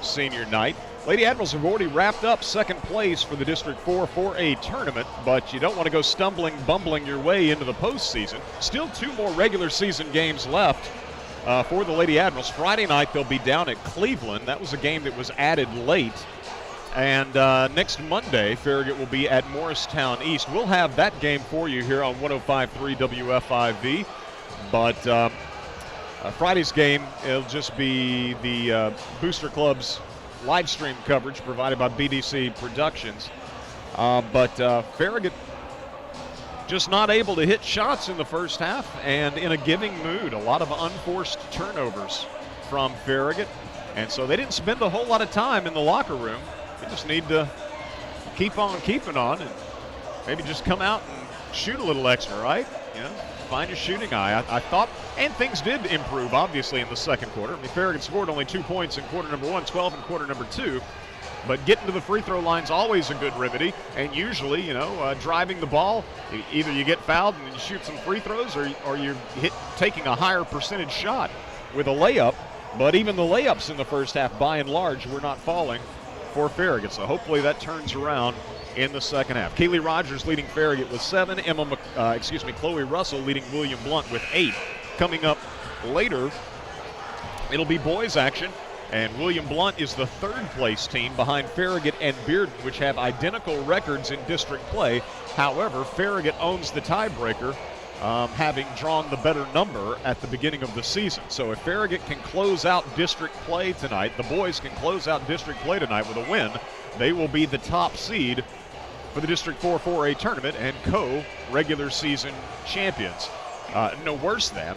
[SPEAKER 1] senior night. Lady Admirals have already wrapped up second place for the District 4 4A tournament, but you don't want to go bumbling your way into the postseason. Still 2 more regular season games left for the Lady Admirals. Friday night they'll be down at Cleveland. That was a game that was added late. And next Monday, Farragut will be at Morristown East. We'll have that game for you here on 105.3 WFIV. But Friday's game, it'll just be the Booster Club's live stream coverage provided by BDC Productions. But Farragut just not able to hit shots in the first half and in a giving mood. A lot of unforced turnovers from Farragut. And so they didn't spend a whole lot of time in the locker room. They just need to keep on keeping on and maybe just come out and shoot a little extra, right? You know, find your shooting eye. I thought, and things did improve, obviously, in the second quarter. I mean, Farragut scored only 2 points in quarter number 1, 12 in quarter number 2. But getting to the free throw line is always a good remedy. And usually, you know, driving the ball, either you get fouled and you shoot some free throws or you're taking a higher percentage shot with a layup. But even the layups in the first half, by and large, were not falling for Farragut. So hopefully that turns around in the second half. Keely Rogers leading Farragut with 7. Chloe Russell leading Wm Blount with 8. Coming up later, it'll be boys action And Wm Blount is the third-place team behind Farragut and Bearden, which have identical records in district play. However, Farragut owns the tiebreaker, having drawn the better number at the beginning of the season. So if Farragut can close out district play tonight, the boys can close out district play tonight with a win, they will be the top seed for the District 4 4A tournament and co-regular season champions. No worse than,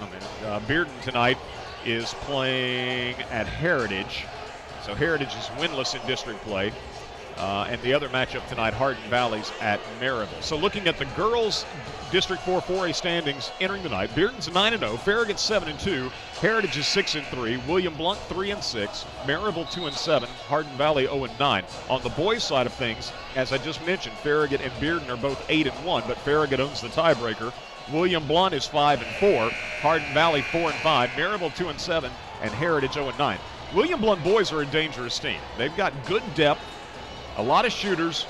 [SPEAKER 1] Bearden tonight is playing at Heritage. So Heritage is winless in district play. And the other matchup tonight, Hardin Valley's at Maryville. So looking at the girls' District 4 4A standings entering the night, Bearden's 9-0, Farragut 7-2, Heritage is 6-3, Wm Blount 3-6, Maryville 2-7, Hardin Valley 0-9. On the boys' side of things, as I just mentioned, Farragut and Bearden are both 8-1, but Farragut owns the tiebreaker. Wm Blount is 5-4, Hardin Valley 4-5, Maryville 2-7, and Heritage 0-9. Wm Blount boys are a dangerous team. They've got good depth, a lot of shooters,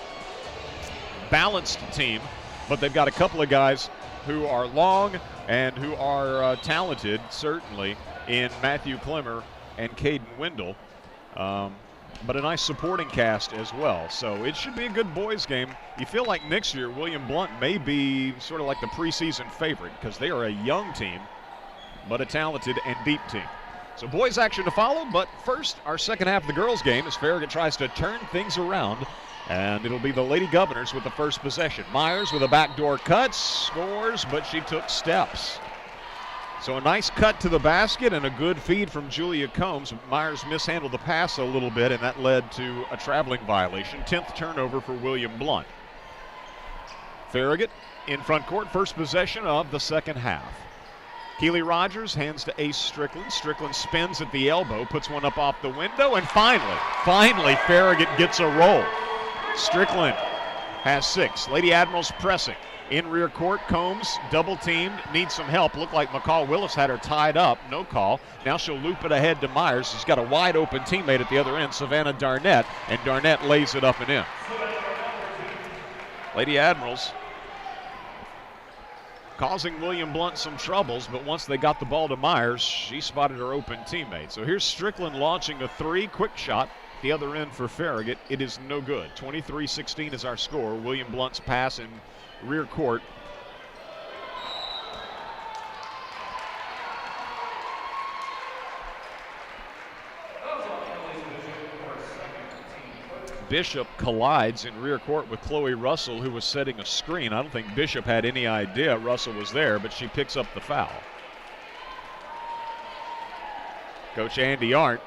[SPEAKER 1] balanced team, but they've got a couple of guys who are long and who are talented, certainly, in Matthew Clemmer and Caden Wendell, but a nice supporting cast as well. So it should be a good boys game. You feel like next year Wm Blount may be sort of like the preseason favorite because they are a young team, but a talented and deep team. So boys action to follow, but first our second half of the girls game as Farragut tries to turn things around, and it'll be the Lady Governors with the first possession. Myers with a backdoor cut, scores, but she took steps. So a nice cut to the basket and a good feed from Julia Combs. Myers mishandled the pass a little bit, and that led to a traveling violation. 10th turnover for Wm Blount. Farragut in front court, first possession of the second half. Keely Rogers hands to Ace Strickland. Strickland spins at the elbow, puts one up off the window, and finally Farragut gets a roll. Strickland has 6. Lady Admirals pressing. In rear court, Combs double teamed, needs some help. Looked like McCall Willis had her tied up, no call. Now she'll loop it ahead to Myers. She's got a wide open teammate at the other end, Savannah Darnett, and Darnett lays it up and in. Lady Admirals causing Wm Blount some troubles, but once they got the ball to Myers, she spotted her open teammate. So here's Strickland launching a 3, quick shot, the other end for Farragut. It is no good. 23-16 is our score. Wm Blount's pass in rear court. Bishop collides in rear court with Chloe Russell, who was setting a screen. I don't think Bishop had any idea Russell was there, but she picks up the foul. Coach Andy Arndt.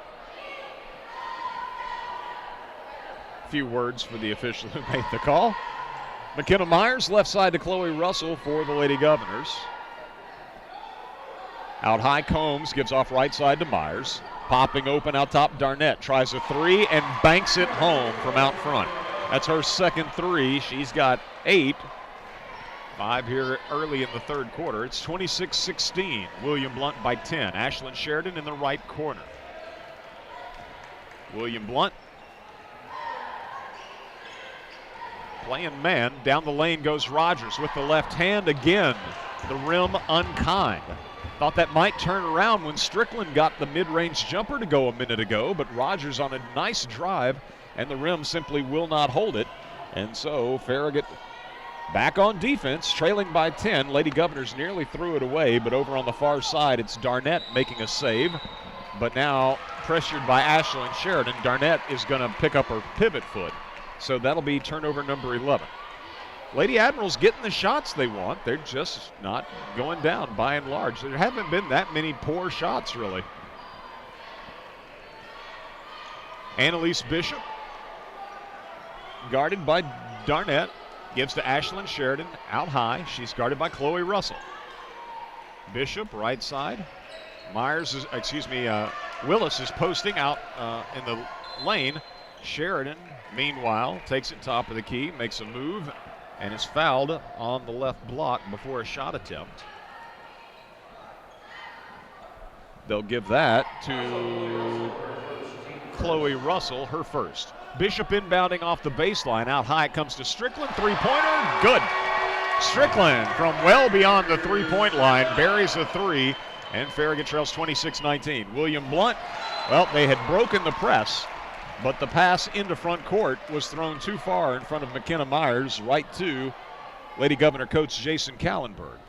[SPEAKER 1] A few words for the official who made the call. McKenna Myers, left side to Chloe Russell for the Lady Governors. Out high, Combs gives off right side to Myers. Popping open out top, Darnett tries a 3 and banks it home from out front. That's her second 3. She's got 8. 5 here early in the third quarter. It's 26-16. Wm Blount by 10. Ashlyn Sheridan in the right corner. Wm Blount playing man. Down the lane goes Rogers with the left hand again. The rim unkind. Thought that might turn around when Strickland got the mid-range jumper to go a minute ago, but Rogers on a nice drive, and the rim simply will not hold it. And so Farragut back on defense, trailing by 10. Lady Governors nearly threw it away, but over on the far side, it's Darnett making a save. But now, pressured by Ashlyn Sheridan, Darnett is going to pick up her pivot foot. So that'll be turnover number 11. Lady Admirals getting the shots they want. They're just not going down by and large. There haven't been that many poor shots, really. Annalise Bishop, guarded by Darnett, gives to Ashlyn Sheridan out high. She's guarded by Chloe Russell. Bishop, right side. Willis is posting out in the lane. Sheridan, meanwhile, takes it top of the key, makes a move, and is fouled on the left block before a shot attempt. They'll give that to Chloe Russell, her first. Bishop inbounding off the baseline. Out high it comes to Strickland. Three-pointer, good. Strickland from well beyond the three-point line buries a 3, and Farragut trails 26-19. Wm Blount Well, they had broken the press, but the pass into front court was thrown too far in front of McKenna Myers, right to Lady Governor coach Jason Kallenberg.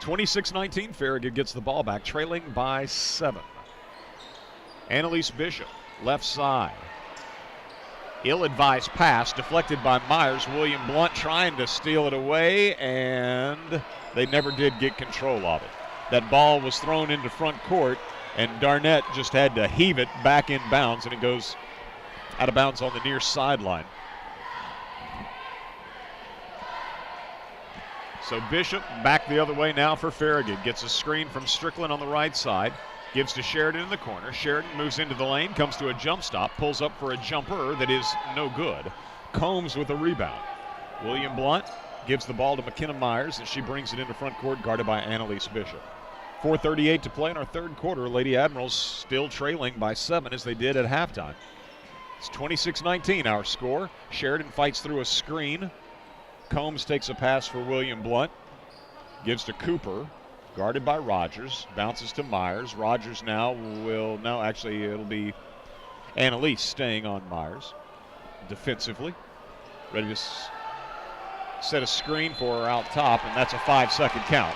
[SPEAKER 1] 26-19, Farragut gets the ball back, trailing by 7. Annalise Bishop, left side. Ill-advised pass, deflected by Myers. Wm Blount trying to steal it away, and they never did get control of it. That ball was thrown into front court, and Darnett just had to heave it back in bounds, and it goes out of bounds on the near sideline. So Bishop back the other way now for Farragut. Gets a screen from Strickland on the right side. Gives to Sheridan in the corner. Sheridan moves into the lane, comes to a jump stop, pulls up for a jumper that is no good. Combs with a rebound. Wm Blount gives the ball to McKenna Myers, and she brings it into front court, guarded by Annalise Bishop. 4:38 to play in our third quarter. Lady Admirals still trailing by 7 as they did at halftime. It's 26-19 our score. Sheridan fights through a screen. Combs takes a pass for Wm Blount. Gives to Cooper, guarded by Rogers. Bounces to Myers. Rogers it'll be Annalise staying on Myers defensively. Ready to set a screen for her out top, and that's a 5-second count.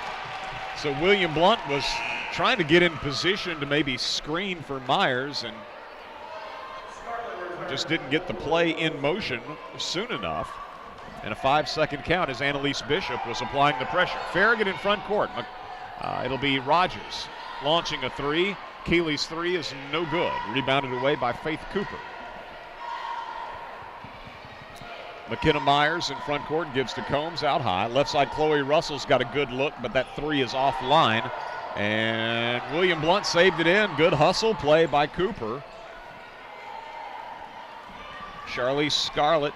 [SPEAKER 1] So Wm Blount was trying to get in position to maybe screen for Myers and just didn't get the play in motion soon enough. And a 5-second count as Annalise Bishop was applying the pressure. Farragut in front court. It'll be Rogers launching a 3. Keeley's 3 is no good. Rebounded away by Faith Cooper. McKenna Myers in front court gives to Combs out high. Left side, Chloe Russell's got a good look, but that 3 is offline. And Wm Blount saved it in. Good hustle play by Cooper. Charlize Scarlett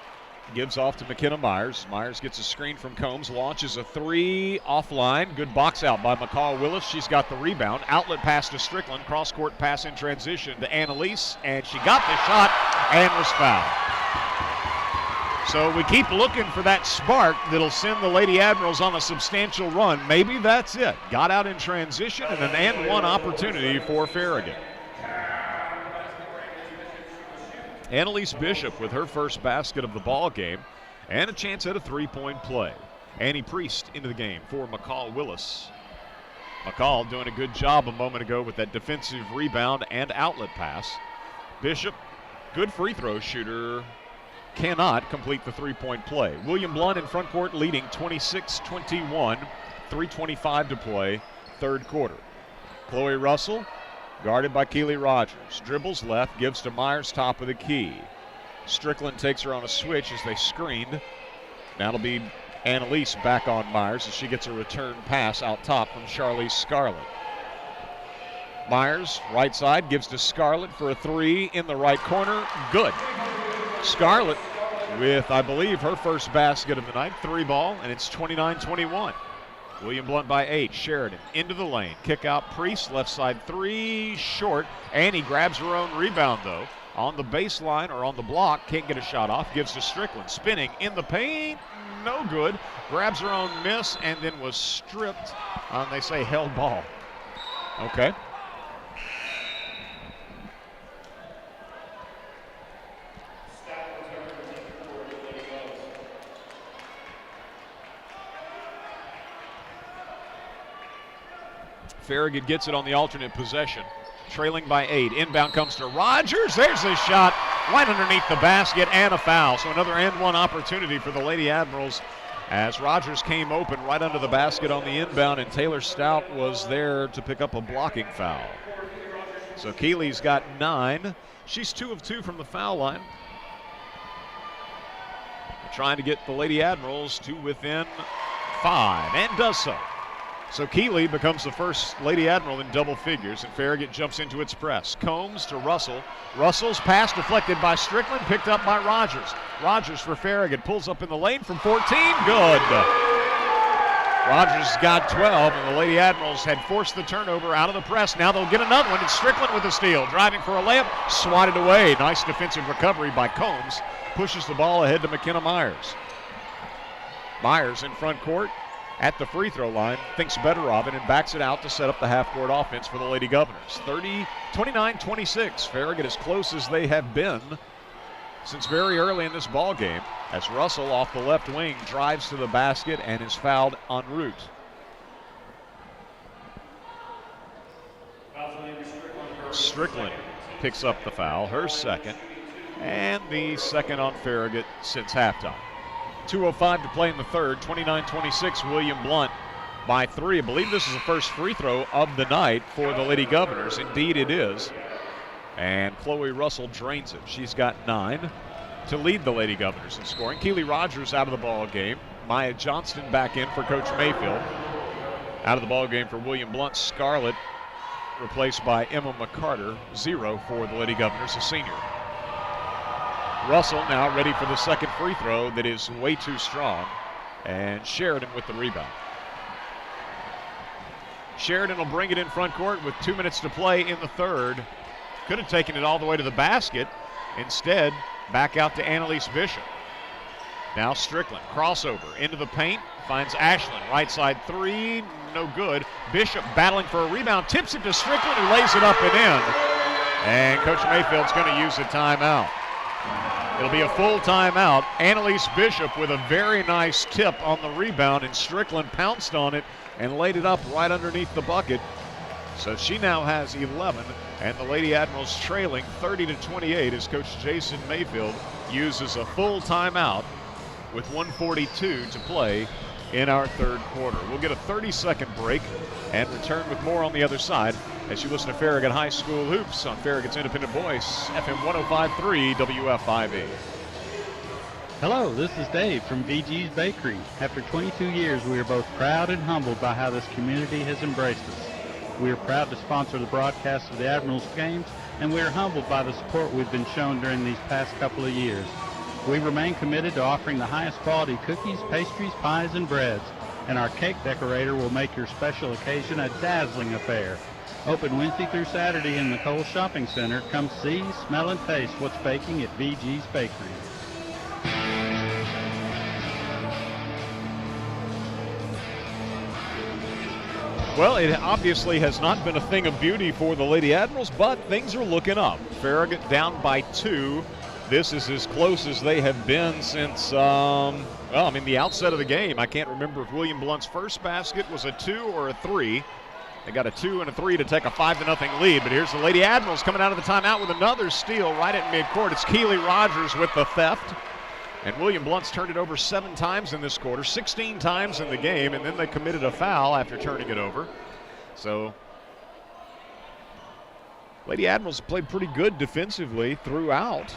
[SPEAKER 1] gives off to McKenna Myers. Myers gets a screen from Combs, launches a 3 offline. Good box out by McCall Willis. She's got the rebound. Outlet pass to Strickland. Cross-court pass in transition to Annalise, and she got the shot and was fouled. So we keep looking for that spark that'll send the Lady Admirals on a substantial run. Maybe that's it. Got out in transition and an and-one opportunity for Farragut. Annalise Bishop with her first basket of the ball game and a chance at a 3-point play. Annie Priest into the game for McCall Willis. McCall doing a good job a moment ago with that defensive rebound and outlet pass. Bishop, good free throw shooter, cannot complete the 3-point play. Wm Blount in front court leading 26-21, 3:25 to play, third quarter. Chloe Russell, guarded by Keely Rogers. Dribbles left, gives to Myers, top of the key. Strickland takes her on a switch as they screened. Now it'll be Annalise back on Myers as she gets a return pass out top from Charlize Scarlett. Myers, right side, gives to Scarlett for a 3 in the right corner. Good. Scarlett with, I believe, her first basket of the night. 3 ball, and it's 29-21. Wm Blount by 8. Sheridan into the lane. Kick out Priest. Left side 3. Short. Annie grabs her own rebound, though. On the baseline or on the block. Can't get a shot off. Gives to Strickland. Spinning in the paint. No good. Grabs her own miss and then was stripped on, they say, held ball. Okay. Farragut gets it on the alternate possession. Trailing by 8. Inbound comes to Rogers. There's a shot right underneath the basket and a foul. So another and-one opportunity for the Lady Admirals as Rogers came open right under the basket on the inbound, and Taylor Stout was there to pick up a blocking foul. So Keeley's got 9. She's 2 of 2 from the foul line. Trying to get the Lady Admirals to within 5, and does so. So Keeley becomes the first Lady Admiral in double figures, and Farragut jumps into its press. Combs to Russell. Russell's pass deflected by Strickland, picked up by Rogers. Rogers for Farragut, pulls up in the lane from 14, good. Rogers got 12, and the Lady Admirals had forced the turnover out of the press. Now they'll get another one. It's Strickland with the steal, driving for a layup, swatted away. Nice defensive recovery by Combs. Pushes the ball ahead to McKenna Myers. Myers in front court. at the free throw line, thinks better of it and backs it out to set up the half-court offense for the Lady Governors. 29-26, Farragut as close as they have been since very early in this ball game, as Russell off the left wing drives to the basket and is fouled en route. Strickland picks up the foul, her second, and the second on Farragut since halftime. 2:05 to play in the third, 29-26, Wm Blount by 3. I believe this is the first free throw of the night for the Lady Governors. Indeed it is. And Chloe Russell drains it. She's got 9 to lead the Lady Governors in scoring. Keely Rogers out of the ball game. Maya Johnston back in for Coach Mayfield. Out of the ball game for Wm Blount. Scarlett replaced by Emma McCarter. 0 for the Lady Governors, a senior. Russell now ready for the second free throw that is way too strong. And Sheridan with the rebound. Sheridan will bring it in front court with 2 minutes to play in the third. Could have taken it all the way to the basket. Instead, back out to Annalise Bishop. Now Strickland, crossover into the paint, finds Ashland, right side 3, no good. Bishop battling for a rebound, tips it to Strickland, who lays it up and in. And Coach Mayfield's going to use a timeout. It'll be a full timeout. Annalise Bishop with a very nice tip on the rebound, and Strickland pounced on it and laid it up right underneath the bucket. So she now has 11, and the Lady Admirals trailing 30-28 as Coach Jason Mayfield uses a full timeout with 1:42 to play in our third quarter. We'll get a 30-second break and return with more on the other side as you listen to Farragut High School Hoops on Farragut's Independent Voice, FM 105.3 WFIV.
[SPEAKER 4] Hello, this is Dave from VG's Bakery. After 22 years, we are both proud and humbled by how this community has embraced us. We are proud to sponsor the broadcast of the Admirals games, and we are humbled by the support we've been shown during these past couple of years. We remain committed to offering the highest quality cookies, pastries, pies, and breads, and our cake decorator will make your special occasion a dazzling affair. Open Wednesday through Saturday in the Cole Shopping Center. Come see, smell, and taste what's baking at VG's Bakery.
[SPEAKER 1] Well, it obviously has not been a thing of beauty for the Lady Admirals, but things are looking up. Farragut down by 2. This is as close as they have been since, the outset of the game. I can't remember if Wm Blount's first basket was a 2 or a 3. They got a 2 and a 3 to take a 5-0 lead, but here's the Lady Admirals coming out of the timeout with another steal right at midcourt. It's Keely Rogers with the theft. And Wm Blount's turned it over 7 times in this quarter, 16 times in the game, and then they committed a foul after turning it over. So Lady Admirals played pretty good defensively throughout.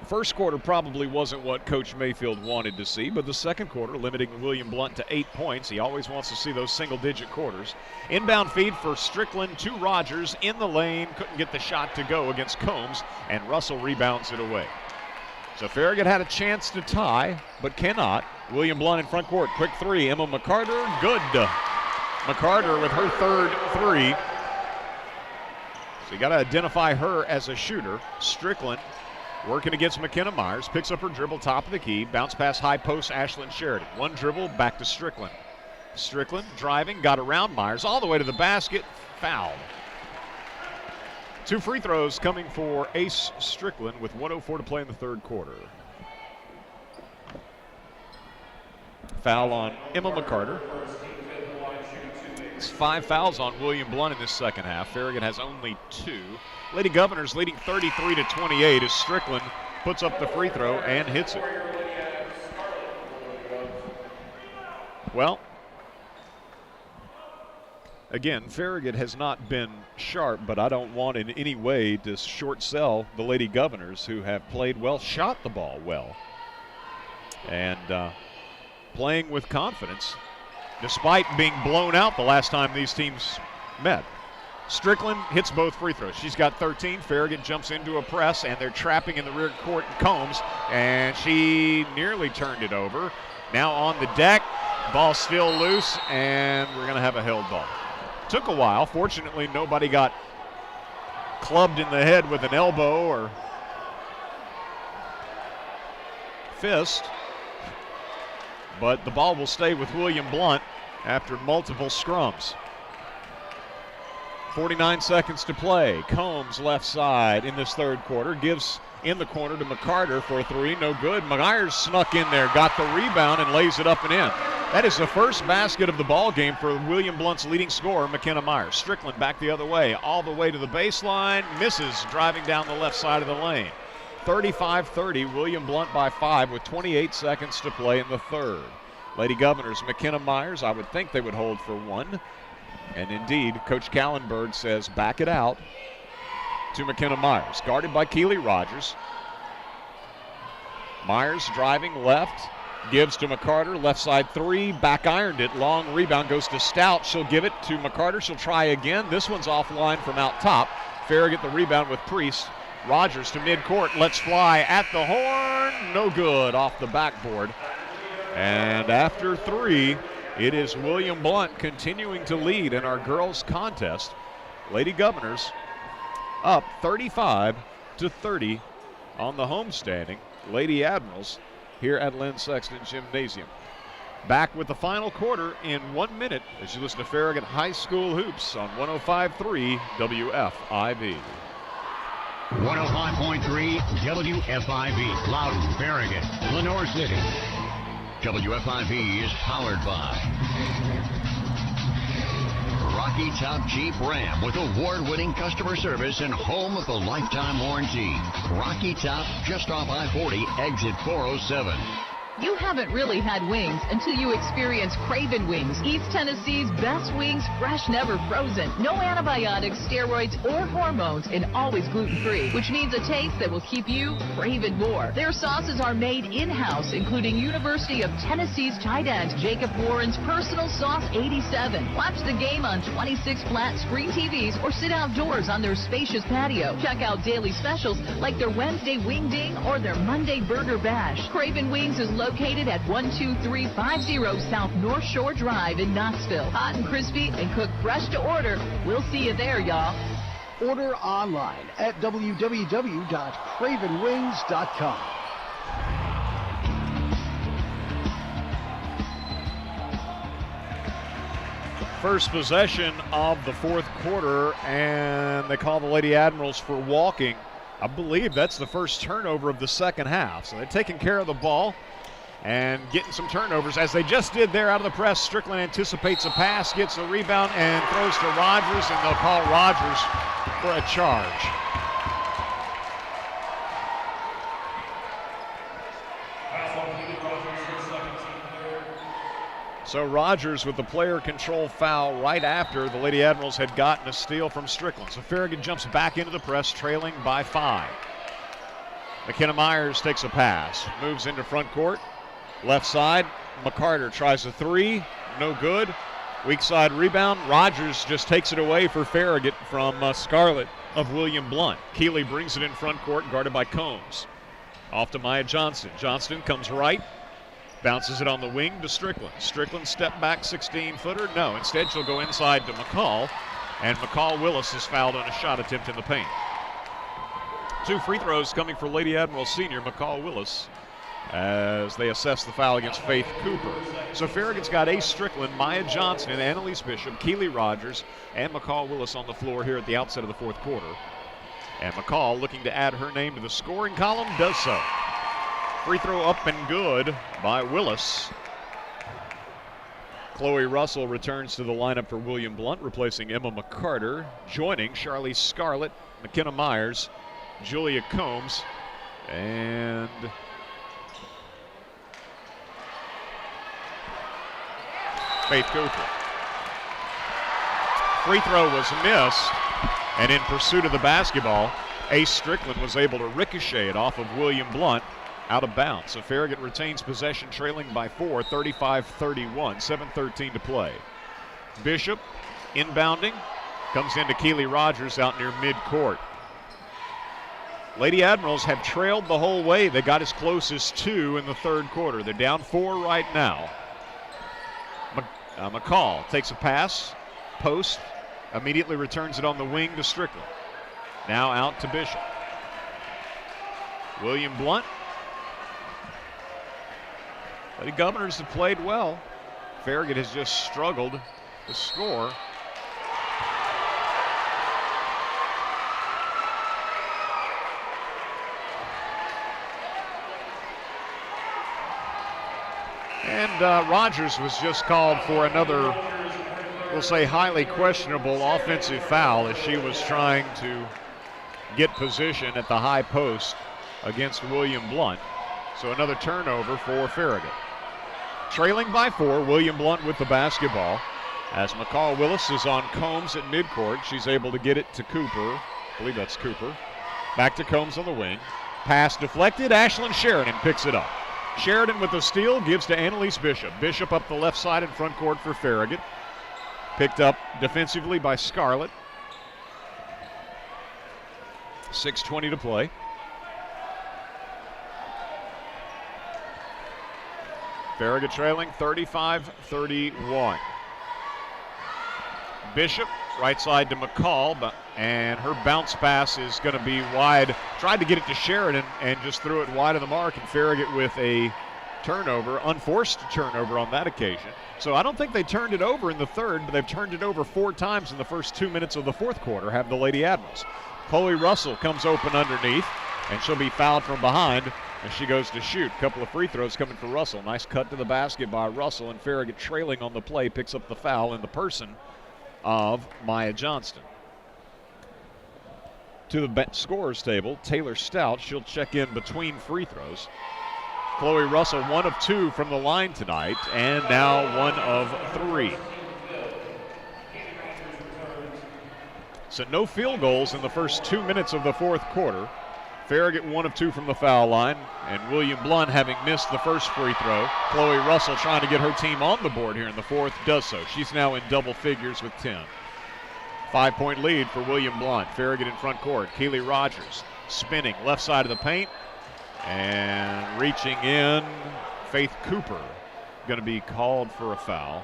[SPEAKER 1] First quarter probably wasn't what Coach Mayfield wanted to see, but the second quarter, limiting Wm Blount to 8 points. He always wants to see those single-digit quarters. Inbound feed for Strickland to Rogers in the lane. Couldn't get the shot to go against Combs, and Russell rebounds it away. So Farragut had a chance to tie, but cannot. Wm Blount in front court. Quick 3. Emma McCarter, good. McCarter with her third 3. So you got to identify her as a shooter. Strickland working against McKenna Myers. Picks up her dribble, top of the key. Bounce pass high post, Ashland Sheridan. One dribble, back to Strickland. Strickland driving, got around Myers all the way to the basket. Fouled. 2 free throws coming for Ace Strickland with 1:04 to play in the third quarter. Foul on Emma McCarter. It's 5 fouls on Wm Blount in this second half. Farragut has only 2. Lady Governors leading 33-28 as Strickland puts up the free throw and hits it. Well, again, Farragut has not been sharp, but I don't want in any way to short sell the Lady Governors, who have played well, shot the ball well, and playing with confidence despite being blown out the last time these teams met. Strickland hits both free throws. She's got 13. Farragut jumps into a press, and they're trapping in the rear court Combs, and she nearly turned it over. Now on the deck, ball still loose, and we're going to have a held ball. Took a while. Fortunately, nobody got clubbed in the head with an elbow or fist. but the ball will stay with William Blount after multiple scrums. 49 seconds to play. Combs left side in this third quarter. Gives in the corner to McCarter for a three. No good. Myers snuck in there, got the rebound, and lays it up and in. That is the first basket of the ball game for William Blount's leading scorer, McKenna Myers. Strickland back the other way, all the way to the baseline. Misses driving down the left side of the lane. 35-30, William Blount by 5 with 28 seconds to play in the third. Lady Governors, McKenna Myers, I would think they would hold for one. And indeed, Coach Callenberg says back it out to McKenna Myers. Guarded by Keely Rogers. Myers driving left. Gives to McCarter. Left side three. Back ironed it. Long rebound goes to Stout. She'll give it to McCarter. She'll try again. This one's offline from out top. Farragut the rebound with Priest. Rogers to midcourt. Let's fly at the horn. No good off the backboard. And after three, it is William Blount continuing to lead in our girls contest. Lady Governors up 35-30 on the homestanding Lady Admirals here at Lynn Sexton Gymnasium. Back with the final quarter in 1 minute as you listen to Farragut High School Hoops on 105.3 WFIV.
[SPEAKER 3] 105.3 WFIV, Loudon, Farragut, Lenore City. WFIV is powered by Rocky Top Jeep Ram with award-winning customer service and home of the lifetime warranty. Rocky Top, just off I-40, exit 407.
[SPEAKER 6] You haven't really had wings until you experience Craven Wings, East Tennessee's best wings, fresh, never frozen. No antibiotics, steroids, or hormones, and always gluten-free, which means a taste that will keep you craving more. Their sauces are made in-house, including University of Tennessee's tight end Jacob Warren's Personal Sauce 87. Watch the game on 26 flat screen TVs or sit outdoors on their spacious patio. Check out daily specials like their Wednesday Wing Ding or their Monday Burger Bash. Craven Wings is located at 12350 South North Shore Drive in Knoxville. Hot and crispy and cooked fresh to order. We'll see you there, y'all.
[SPEAKER 2] Order online at www.cravenwings.com.
[SPEAKER 1] First possession of the fourth quarter, and they call the Lady Admirals for walking. I believe that's the first turnover of the second half. So they're taking care of the ball and getting some turnovers, as they just did there out of the press. Strickland anticipates a pass, gets a rebound, and throws to Rogers, and they'll call Rogers for a charge. So Rogers with the player control foul right after the Lady Admirals had gotten a steal from Strickland. So Farragut jumps back into the press, trailing by 5. McKenna Myers takes a pass, moves into front court. Left side, McCarter tries a three, no good. Weak side rebound. Rogers just takes it away for Farragut from Scarlett of William Blount. Keeley brings it in front court, guarded by Combs. Off to Maya Johnston. Johnston comes right, bounces it on the wing to Strickland. Strickland step back 16-footer. No, instead she'll go inside to McCall, and McCall Willis is fouled on a shot attempt in the paint. 2 free throws coming for Lady Admiral senior McCall Willis as they assess the foul against Faith Cooper. So Farragut's got Ace Strickland, Maya Johnson, and Annalise Bishop, Keely Rogers, and McCall Willis on the floor here at the outset of the fourth quarter. And McCall, looking to add her name to the scoring column, does so. Free throw up and good by Willis. Chloe Russell returns to the lineup for William Blount, replacing Emma McCarter, joining Charlize Scarlett, McKenna Myers, Julia Combs, and Faith Cooper. Free throw was missed, and in pursuit of the basketball, Ace Strickland was able to ricochet it off of William Blount out of bounds. So Farragut retains possession, trailing by 4, 35-31, 7:13 to play. Bishop inbounding, comes into Keely Rogers out near midcourt. Lady Admirals have trailed the whole way. They got as close as 2 in the third quarter. They're down 4 right now. McCall takes a pass, post, immediately returns it on the wing to Strickland. Now out to Bishop. William Blount The Governors have played well. Farragut has just struggled to score. And Rogers was just called for another, we'll say, highly questionable offensive foul as she was trying to get position at the high post against Wm Blount. So another turnover for Farragut. Trailing by 4, Wm Blount with the basketball. As McCall Willis is on Combs at midcourt, she's able to get it to Cooper. I believe that's Cooper. Back to Combs on the wing. Pass deflected. Ashlyn Sheridan picks it up. Sheridan with the steal gives to Annalise Bishop. Bishop up the left side in front court for Farragut. Picked up defensively by Scarlett. 6:20 to play. Farragut trailing 35-31. Bishop, right side to McCall, and her bounce pass is going to be wide. Tried to get it to Sheridan and just threw it wide of the mark, and Farragut with a turnover, unforced turnover on that occasion. So I don't think they turned it over in the third, but they've turned it over 4 times in the first 2 minutes of the fourth quarter, have the Lady Admirals. Chloe Russell comes open underneath, and she'll be fouled from behind as she goes to shoot. Couple of free throws coming for Russell. Nice cut to the basket by Russell, and Farragut trailing on the play picks up the foul in the person of Maya Johnston. To the scorers table, Taylor Stout. She'll check in between free throws. Chloe Russell, 1 of 2 from the line tonight, and now 1 of 3. So no field goals in the first 2 minutes of the fourth quarter. Farragut 1 of 2 from the foul line, and Wm Blount having missed the first free throw. Chloe Russell trying to get her team on the board here in the fourth, does so. She's now in double figures with 10. 5-point lead for Wm Blount. Farragut in front court. Keely Rogers spinning left side of the paint and reaching in. Faith Cooper going to be called for a foul.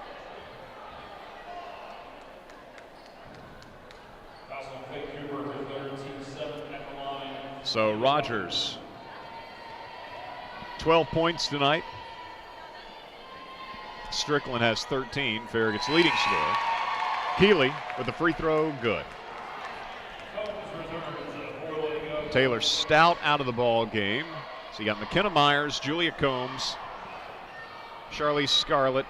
[SPEAKER 1] So Rogers, 12 points tonight. Strickland has 13, Farragut's leading scorer. Keeley with the free throw, good. Taylor Stout out of the ball game. So you got McKenna Myers, Julia Combs, Charlize Scarlett,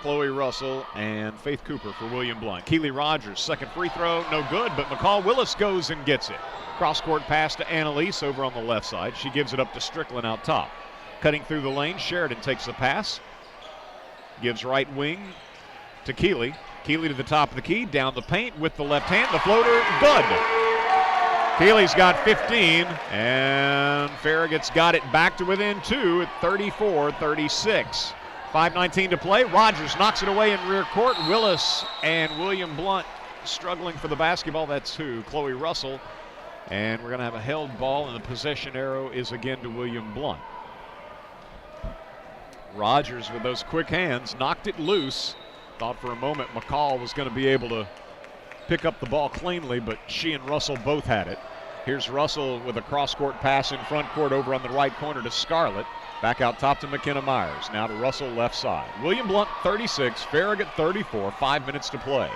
[SPEAKER 1] Chloe Russell, and Faith Cooper for Wm Blount. Keely Rogers, second free throw, no good, but McCall Willis goes and gets it. Cross-court pass to Annalise over on the left side. She gives it up to Strickland out top. Cutting through the lane, Sheridan takes the pass. Gives right wing to Keely. Keely to the top of the key, down the paint with the left hand. The floater, good. Keely's got 15, and Farragut's got it back to within 2 at 34-36. 5:19 to play. Rogers knocks it away in rear court. Willis and Wm Blount struggling for the basketball. That's who? Chloe Russell. And we're going to have a held ball, and the possession arrow is again to Wm Blount. Rogers with those quick hands knocked it loose. Thought for a moment McCall was going to be able to pick up the ball cleanly, but she and Russell both had it. Here's Russell with a cross-court pass in front court over on the right corner to Scarlett. Back out top to McKenna Myers. Now to Russell left side. Wm Blount 36, Farragut 34, 5 minutes to play.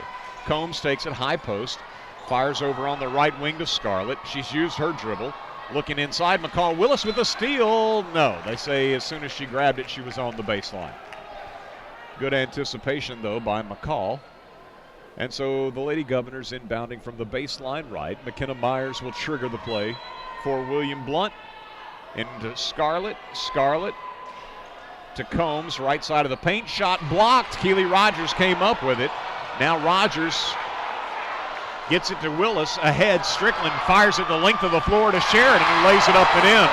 [SPEAKER 1] Combs takes it high post. Fires over on the right wing to Scarlett. She's used her dribble. Looking inside, McCall Willis with a steal. No, they say as soon as she grabbed it, she was on the baseline. Good anticipation, though, by McCall. And so the Lady Governors inbounding from the baseline right. McKenna Myers will trigger the play for Wm Blount. Into Scarlett. Scarlett to Combs, right side of the paint. Shot blocked. Keely Rogers came up with it. Now Rogers gets it to Willis, ahead. Strickland fires it the length of the floor to Sheridan, who lays it up and in.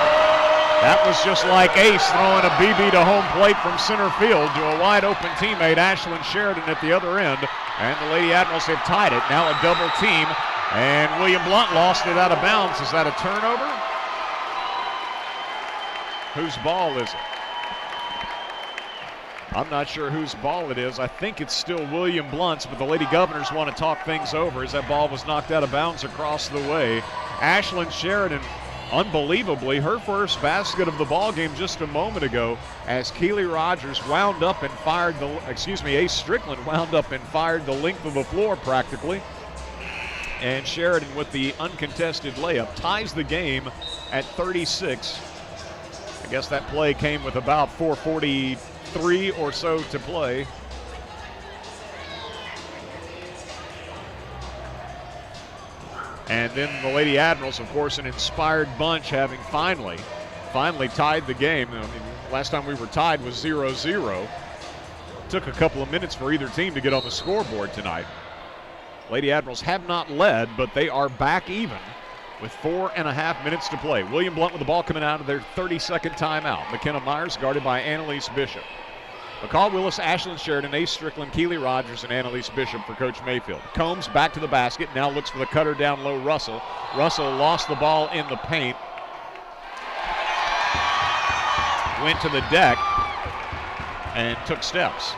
[SPEAKER 1] That was just like Ace throwing a BB to home plate from center field to a wide open teammate, Ashlyn Sheridan at the other end. And the Lady Admirals have tied it. Now a double team, and Wm Blount lost it out of bounds. Is that a turnover? Whose ball is it? I'm not sure whose ball it is. I think it's still Wm Blount's, but the Lady Governors want to talk things over as that ball was knocked out of bounds across the way. Ashlyn Sheridan unbelievably, her first basket of the ball game just a moment ago, as Keely Rogers wound up and fired Ace Strickland wound up and fired the length of the floor practically. And Sheridan with the uncontested layup ties the game at 36. I guess that play came with about 4:43 or so to play. And then the Lady Admirals, of course, an inspired bunch, having finally tied the game. I mean, last time we were tied was 0-0. Took a couple of minutes for either team to get on the scoreboard tonight. Lady Admirals have not led, but they are back even with 4.5 minutes to play. Wm Blount with the ball coming out of their 30-second timeout. McKenna Myers guarded by Annalise Bishop. McCall Willis, Ashlyn Sheridan, Ace Strickland, Keely Rogers, and Annalise Bishop for Coach Mayfield. Combs back to the basket, now looks for the cutter down low, Russell. Russell lost the ball in the paint. Went to the deck and took steps.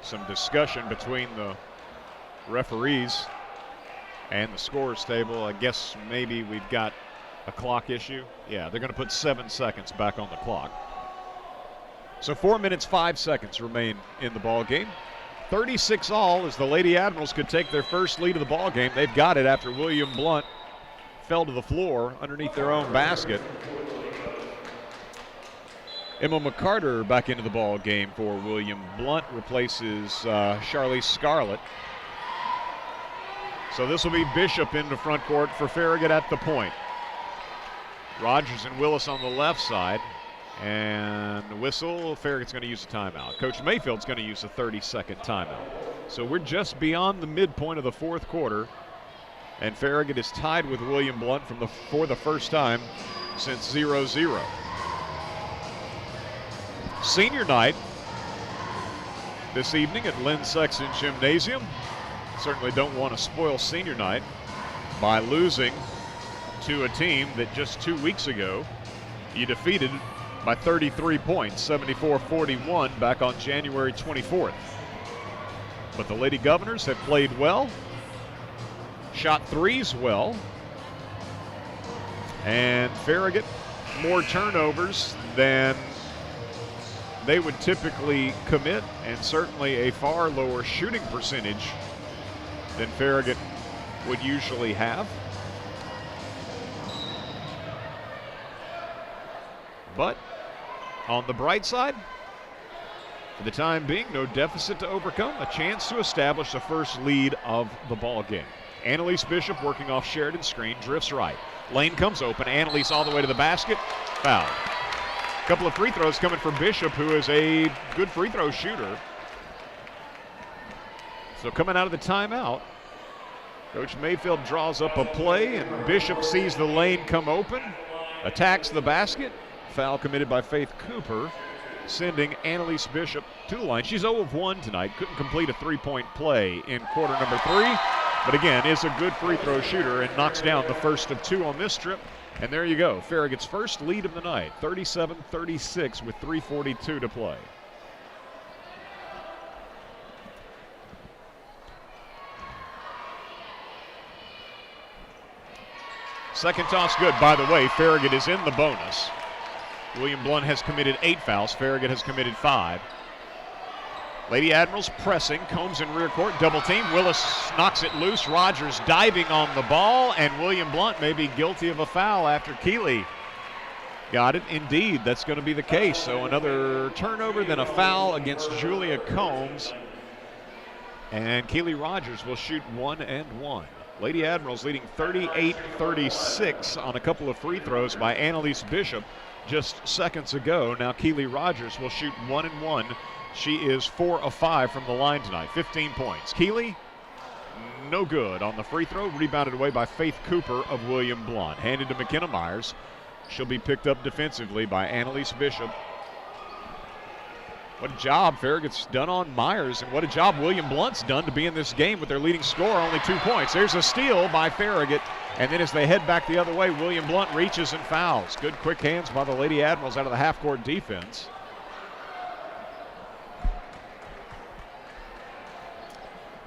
[SPEAKER 1] Some discussion between the referees and the scorers table. I guess maybe we've got a clock issue. Yeah, they're going to put 7 seconds back on the clock. So 4 minutes, 5 seconds remain in the ball game. 36 all as the Lady Admirals could take their first lead of the ball game. They've got it after Wm Blount fell to the floor underneath their own basket. Emma McCarter back into the ball game for Wm Blount, replaces Charlize Scarlett. So this will be Bishop in the front court for Farragut at the point. Rogers and Willis on the left side. And the whistle, Farragut's going to use a timeout. Coach Mayfield's going to use a 30-second timeout. So we're just beyond the midpoint of the fourth quarter. And Farragut is tied with Wm Blount for the first time since 0-0. Senior night this evening at Lynn Sexton Gymnasium. Certainly don't want to spoil senior night by losing to a team that just 2 weeks ago you defeated by 33 points, 74-41 back on January 24th. But the Lady Governors have played well, shot threes well, and Farragut more turnovers than they would typically commit, and certainly a far lower shooting percentage than Farragut would usually have. But on the bright side, for the time being, no deficit to overcome, a chance to establish the first lead of the ball game. Annalise Bishop working off Sheridan's screen, drifts right. Lane comes open, Annalise all the way to the basket, foul. Couple of free throws coming from Bishop, who is a good free throw shooter. So coming out of the timeout, Coach Mayfield draws up a play, and Bishop sees the lane come open, attacks the basket. Foul committed by Faith Cooper, sending Annalise Bishop to the line. She's 0 of 1 tonight. Couldn't complete a three-point play in quarter number 3, but again, is a good free throw shooter and knocks down the first of 2 on this trip. And there you go, Farragut's first lead of the night, 37-36 with 3:42 to play. Second toss good. By the way, Farragut is in the bonus. Wm Blount has committed 8 fouls. Farragut has committed 5. Lady Admirals pressing. Combs in rear court. Double team. Willis knocks it loose. Rogers diving on the ball. And Wm Blount may be guilty of a foul after Keely got it. Indeed, that's going to be the case. So another turnover, then a foul against Julia Combs. And Keely Rogers will shoot 1 and 1. Lady Admirals leading 38-36 on a couple of free throws by Annalise Bishop just seconds ago. Now Keely Rogers will shoot 1 and 1. She is 4 of 5 from the line tonight, 15 points. Keely, no good on the free throw, rebounded away by Faith Cooper of Wm Blount. Handed to McKenna Myers. She'll be picked up defensively by Annalise Bishop. What a job Farragut's done on Myers, and what a job Wm Blount's done to be in this game with their leading scorer, only 2 points. There's a steal by Farragut, And then as they head back the other way, Wm Blount reaches and fouls. Good quick hands by the Lady Admirals out of the half-court defense.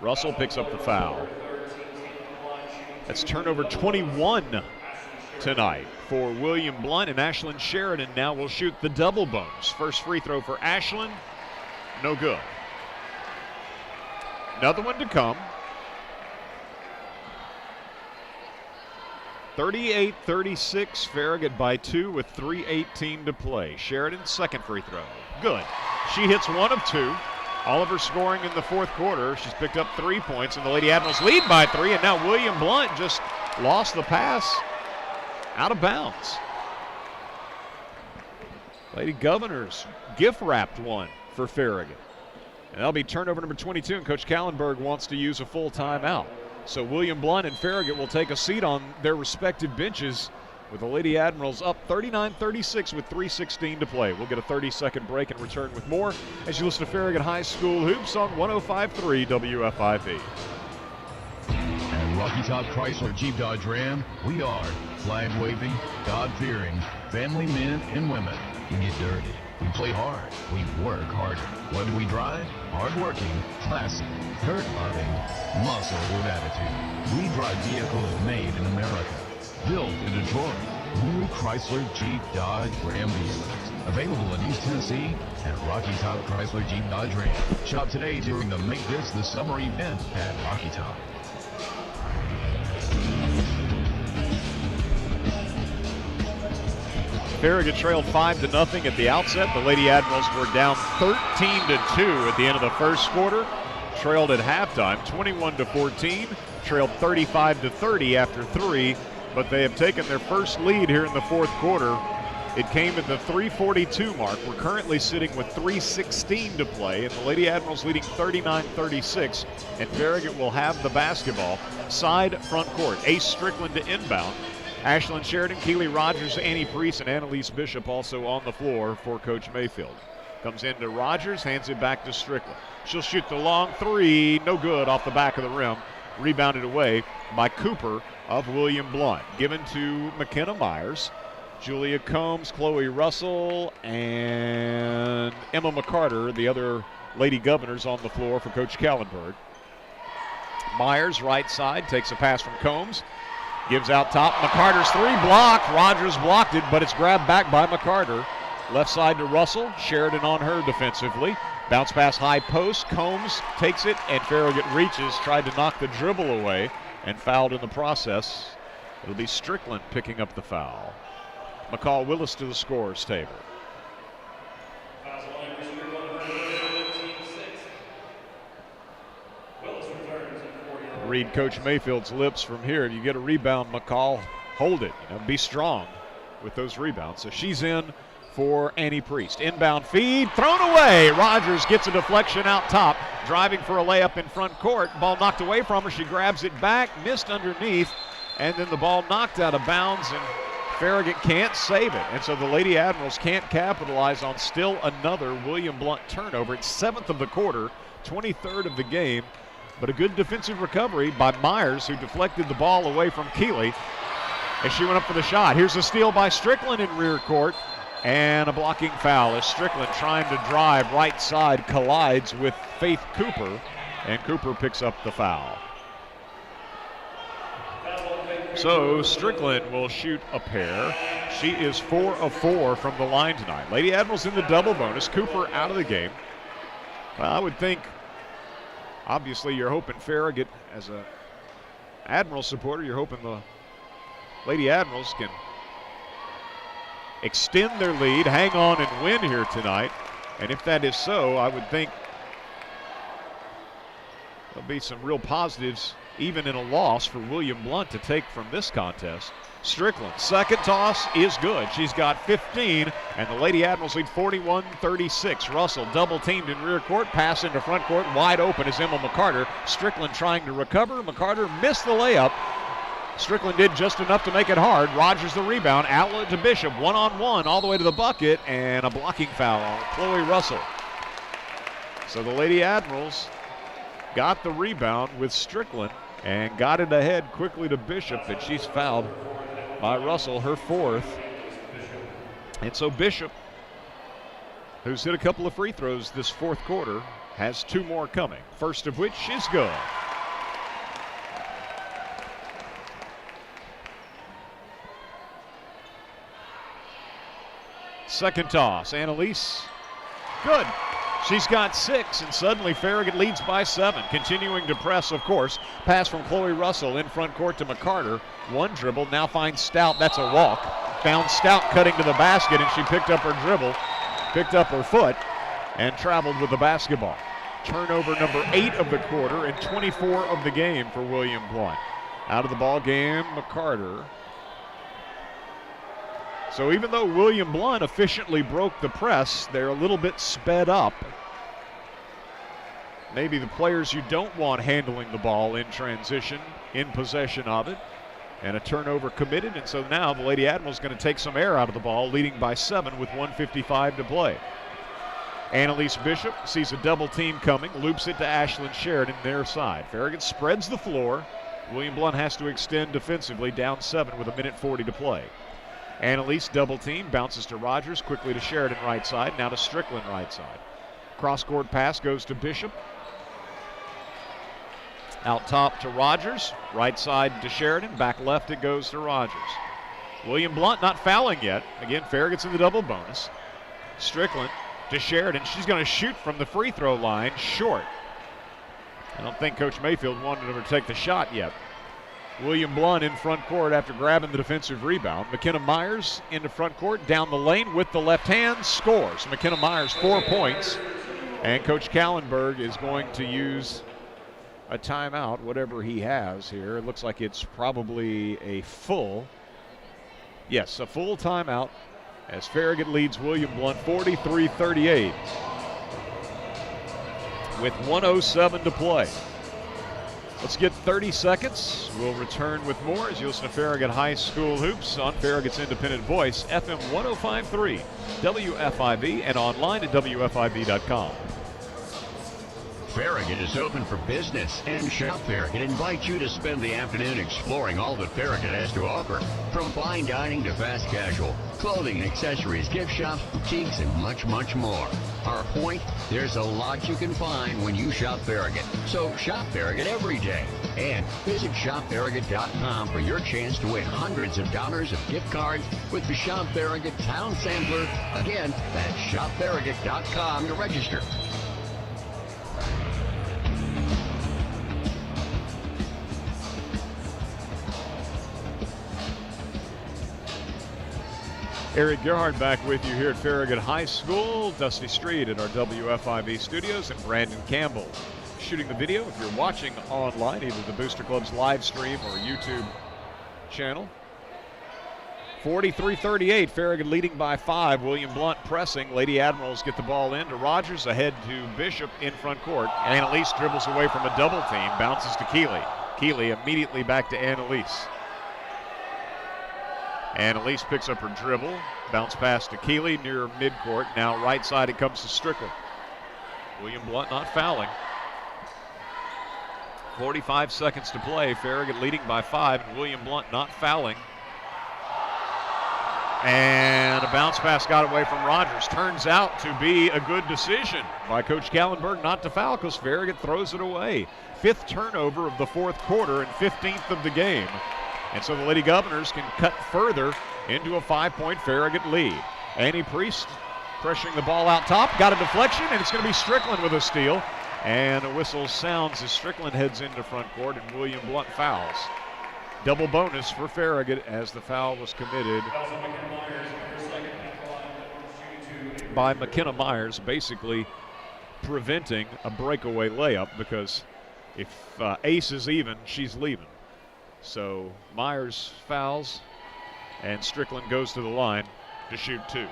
[SPEAKER 1] Russell picks up the foul. That's turnover 21 tonight for Wm Blount, and Ashlyn Sheridan now will shoot the double bonus. First free throw for Ashlyn, no good. Another one to come. 38-36, Farragut by 2 with 3:18 to play. Sheridan's second free throw, good. She hits 1 of 2. Oliver scoring in the fourth quarter. She's picked up 3 points, and the Lady Admirals lead by 3, and now Wm Blount just lost the pass out of bounds. Lady Governors gift-wrapped one for Farragut. And that'll be turnover number 22, and Coach Kallenberg wants to use a full timeout. So Wm Blount and Farragut will take a seat on their respective benches with the Lady Admirals up 39-36 with 3:16 to play. We'll get a 30-second break and return with more as you listen to Farragut High School Hoops on 105.3 WFIV.
[SPEAKER 5] At Rocky Top Chrysler Jeep Dodge Ram, we are flag-waving, God-fearing, family men and women. We get dirty. We play hard. We work harder. What do we drive? Hard-working, classy, hurt-loving, muscle with attitude. We drive vehicles made in America, built in Detroit. New Chrysler Jeep Dodge Ram vehicles. Available in East Tennessee at Rocky Top Chrysler Jeep Dodge Ram. Shop today during the Make This the Summer event at Rocky Top.
[SPEAKER 1] Farragut trailed 5-0 at the outset. The Lady Admirals were down 13-2 at the end of the first quarter. Trailed at halftime 21-14. Trailed 35-30 after 3. But they have taken their first lead here in the fourth quarter. It came at the 3:42 mark. We're currently sitting with 3:16 to play, and the Lady Admirals leading 39-36. And Farragut will have the basketball. Side front court. Ace Strickland to inbound. Ashlyn Sheridan, Keely Rogers, Annie Priest, and Annalise Bishop also on the floor for Coach Mayfield. Comes into Rogers, hands it back to Strickland. She'll shoot the long three, no good, off the back of the rim. Rebounded away by Cooper of Wm Blount. Given to McKenna Myers, Julia Combs, Chloe Russell, and Emma McCarter, the other Lady Governors on the floor for Coach Kallenberg. Myers, right side, takes a pass from Combs. Gives out top. McCarter's three blocked. Rogers blocked it, but it's grabbed back by McCarter. Left side to Russell. Sheridan on her defensively. Bounce pass high post. Combs takes it, and Farragut reaches. Tried to knock the dribble away and fouled in the process. It'll be Strickland picking up the foul. McCall Willis to the scorer's table. Read Coach Mayfield's lips from here. You get a rebound, McCall, hold it. Be strong with those rebounds. So she's in for Annie Priest. Inbound feed, thrown away. Rogers gets a deflection out top, driving for a layup in front court. Ball knocked away from her. She grabs it back, missed underneath, and then the ball knocked out of bounds, and Farragut can't save it. And so the Lady Admirals can't capitalize on still another Wm Blount turnover. It's 7th of the quarter, 23rd of the game. But a good defensive recovery by Myers, who deflected the ball away from Keeley as she went up for the shot. Here's a steal by Strickland in rear court, and a blocking foul as Strickland, trying to drive right side, collides with Faith Cooper, and Cooper picks up the foul. So Strickland will shoot a pair. She is 4 of 4 from the line tonight. Lady Admirals in the double bonus. Cooper out of the game. Well, I would think, obviously, you're hoping Farragut, as a Admiral supporter, you're hoping the Lady Admirals can extend their lead, hang on, and win here tonight. And if that is so, I would think there'll be some real positives, even in a loss, for Wm Blount to take from this contest. Strickland, second toss is good. She's got 15, and the Lady Admirals lead 41-36. Russell double teamed in rear court, pass into front court, wide open is Emma McCarter. Strickland trying to recover. McCarter missed the layup. Strickland did just enough to make it hard. Rogers the rebound, outlet to Bishop, one-on-one all the way to the bucket, and a blocking foul on Chloe Russell. So the Lady Admirals got the rebound with Strickland and got it ahead quickly to Bishop, and she's fouled by Russell, her fourth. And so Bishop, who's hit a couple of free throws this fourth quarter, has 2 more coming, first of which is good. Second toss, Annalise, good. She's got 6, and suddenly Farragut leads by 7. Continuing to press, of course. Pass from Chloe Russell in front court to McCarter. 1 dribble, now finds Stout. That's a walk. Found Stout cutting to the basket, and she picked up her dribble, picked up her foot, and traveled with the basketball. Turnover number 8 of the quarter and 24 of the game for Wm Blount. Out of the ball game, McCarter. So even though Wm Blount efficiently broke the press, they're a little bit sped up. Maybe the players you don't want handling the ball in transition, in possession of it. And a turnover committed, and so now the Lady Admiral's going to take some air out of the ball, leading by 7 with 1:55 to play. Annalise Bishop sees a double team coming, loops it to Ashlyn Sheridan, their side. Farragut spreads the floor. Wm Blount has to extend defensively, down 7 with 1:40 to play. Annalise double team, bounces to Rogers, quickly to Sheridan right side, now to Strickland right side. Cross-court pass goes to Bishop. Out top to Rogers, right side to Sheridan, back left it goes to Rogers. Wm Blount not fouling yet. Again, Farragut's in the double bonus. Strickland to Sheridan. She's going to shoot from the free throw line, short. I don't think Coach Mayfield wanted her to take the shot yet. Wm Blount in front court after grabbing the defensive rebound. McKenna Myers into front court, down the lane with the left hand, scores. McKenna Myers 4 points, and Coach Kallenberg is going to use a timeout, whatever he has here. It looks like it's probably a full timeout as Farragut leads Wm Blount 43-38 with 1:07 to play. Let's get 30 seconds. We'll return with more as you listen to Farragut High School Hoops on Farragut's independent voice, FM 105.3, WFIV, and online at WFIV.com.
[SPEAKER 3] Farragut is open for business, and Shop Farragut invites you to spend the afternoon exploring all that Farragut has to offer. From fine dining to fast casual, clothing, accessories, gift shops, boutiques, and much, much more. Our point, there's a lot you can find when you shop Farragut. So shop Farragut every day. And visit shopfarragut.com for your chance to win hundreds of dollars of gift cards with the Shop Farragut Town Sampler. Again, that's shopfarragut.com to register.
[SPEAKER 1] Eric Gerhardt back with you here at Farragut High School. Dusty Street at our WFIV studios, and Brandon Campbell shooting the video. If you're watching online, either the Booster Club's live stream or YouTube channel. 43-38, Farragut leading by 5. Wm Blount pressing. Lady Admirals get the ball in to Rogers, ahead to Bishop in front court. Annalise dribbles away from a double team, bounces to Keeley. Keeley immediately back to Annalise. Annalise picks up her dribble, bounce pass to Keeley near midcourt. Now right side it comes to Strickland. Wm Blount not fouling. 45 seconds to play. Farragut leading by 5. Wm Blount not fouling. And a bounce pass got away from Rogers. Turns out to be a good decision by Coach Kallenberg not to foul, because Farragut throws it away. 5th turnover of the fourth quarter and 15th of the game. And so the Lady Governors can cut further into a 5-point Farragut lead. Annie Priest pressuring the ball out top. Got a deflection, and it's going to be Strickland with a steal. And a whistle sounds as Strickland heads into front court, and Wm Blount fouls. Double bonus for Farragut as the foul was committed by McKenna Myers, basically preventing a breakaway layup, because if Ace is even, she's leaving. So Myers fouls, and Strickland goes to the line to shoot 2.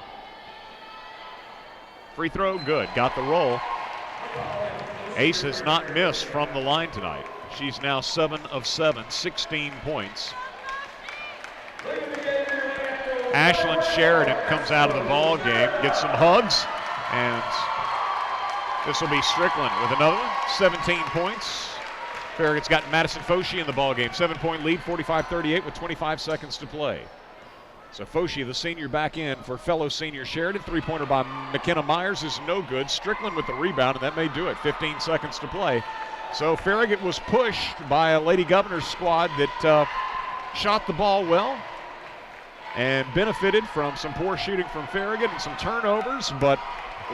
[SPEAKER 1] Free throw, good. Got the roll. Ace has not missed from the line tonight. She's now 7 of 7, 16 points. Ashlyn Sheridan comes out of the ball game, gets some hugs, and this will be Strickland with another one. 17 points, Farragut's got Madison Foshee in the ballgame. 7-point lead, 45-38 with 25 seconds to play. So Foshee, the senior, back in for fellow senior Sheridan. Three-pointer by McKenna Myers is no good. Strickland with the rebound, and that may do it. 15 seconds to play. So Farragut was pushed by a Lady Governor's squad that shot the ball well and benefited from some poor shooting from Farragut and some turnovers, but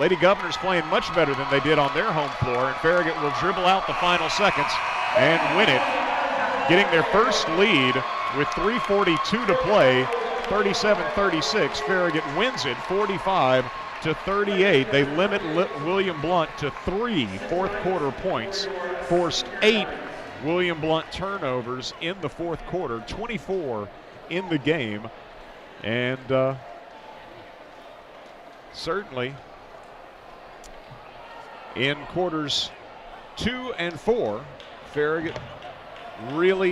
[SPEAKER 1] Lady Governor's playing much better than they did on their home floor, and Farragut will dribble out the final seconds and win it, getting their first lead with 3:42 to play. 37-36. Farragut wins it 45-38. They limit Wm Blount to 3 fourth-quarter points, forced 8 Wm Blount turnovers in the fourth quarter, 24 in the game, and certainly in quarters 2 and 4, Farragut really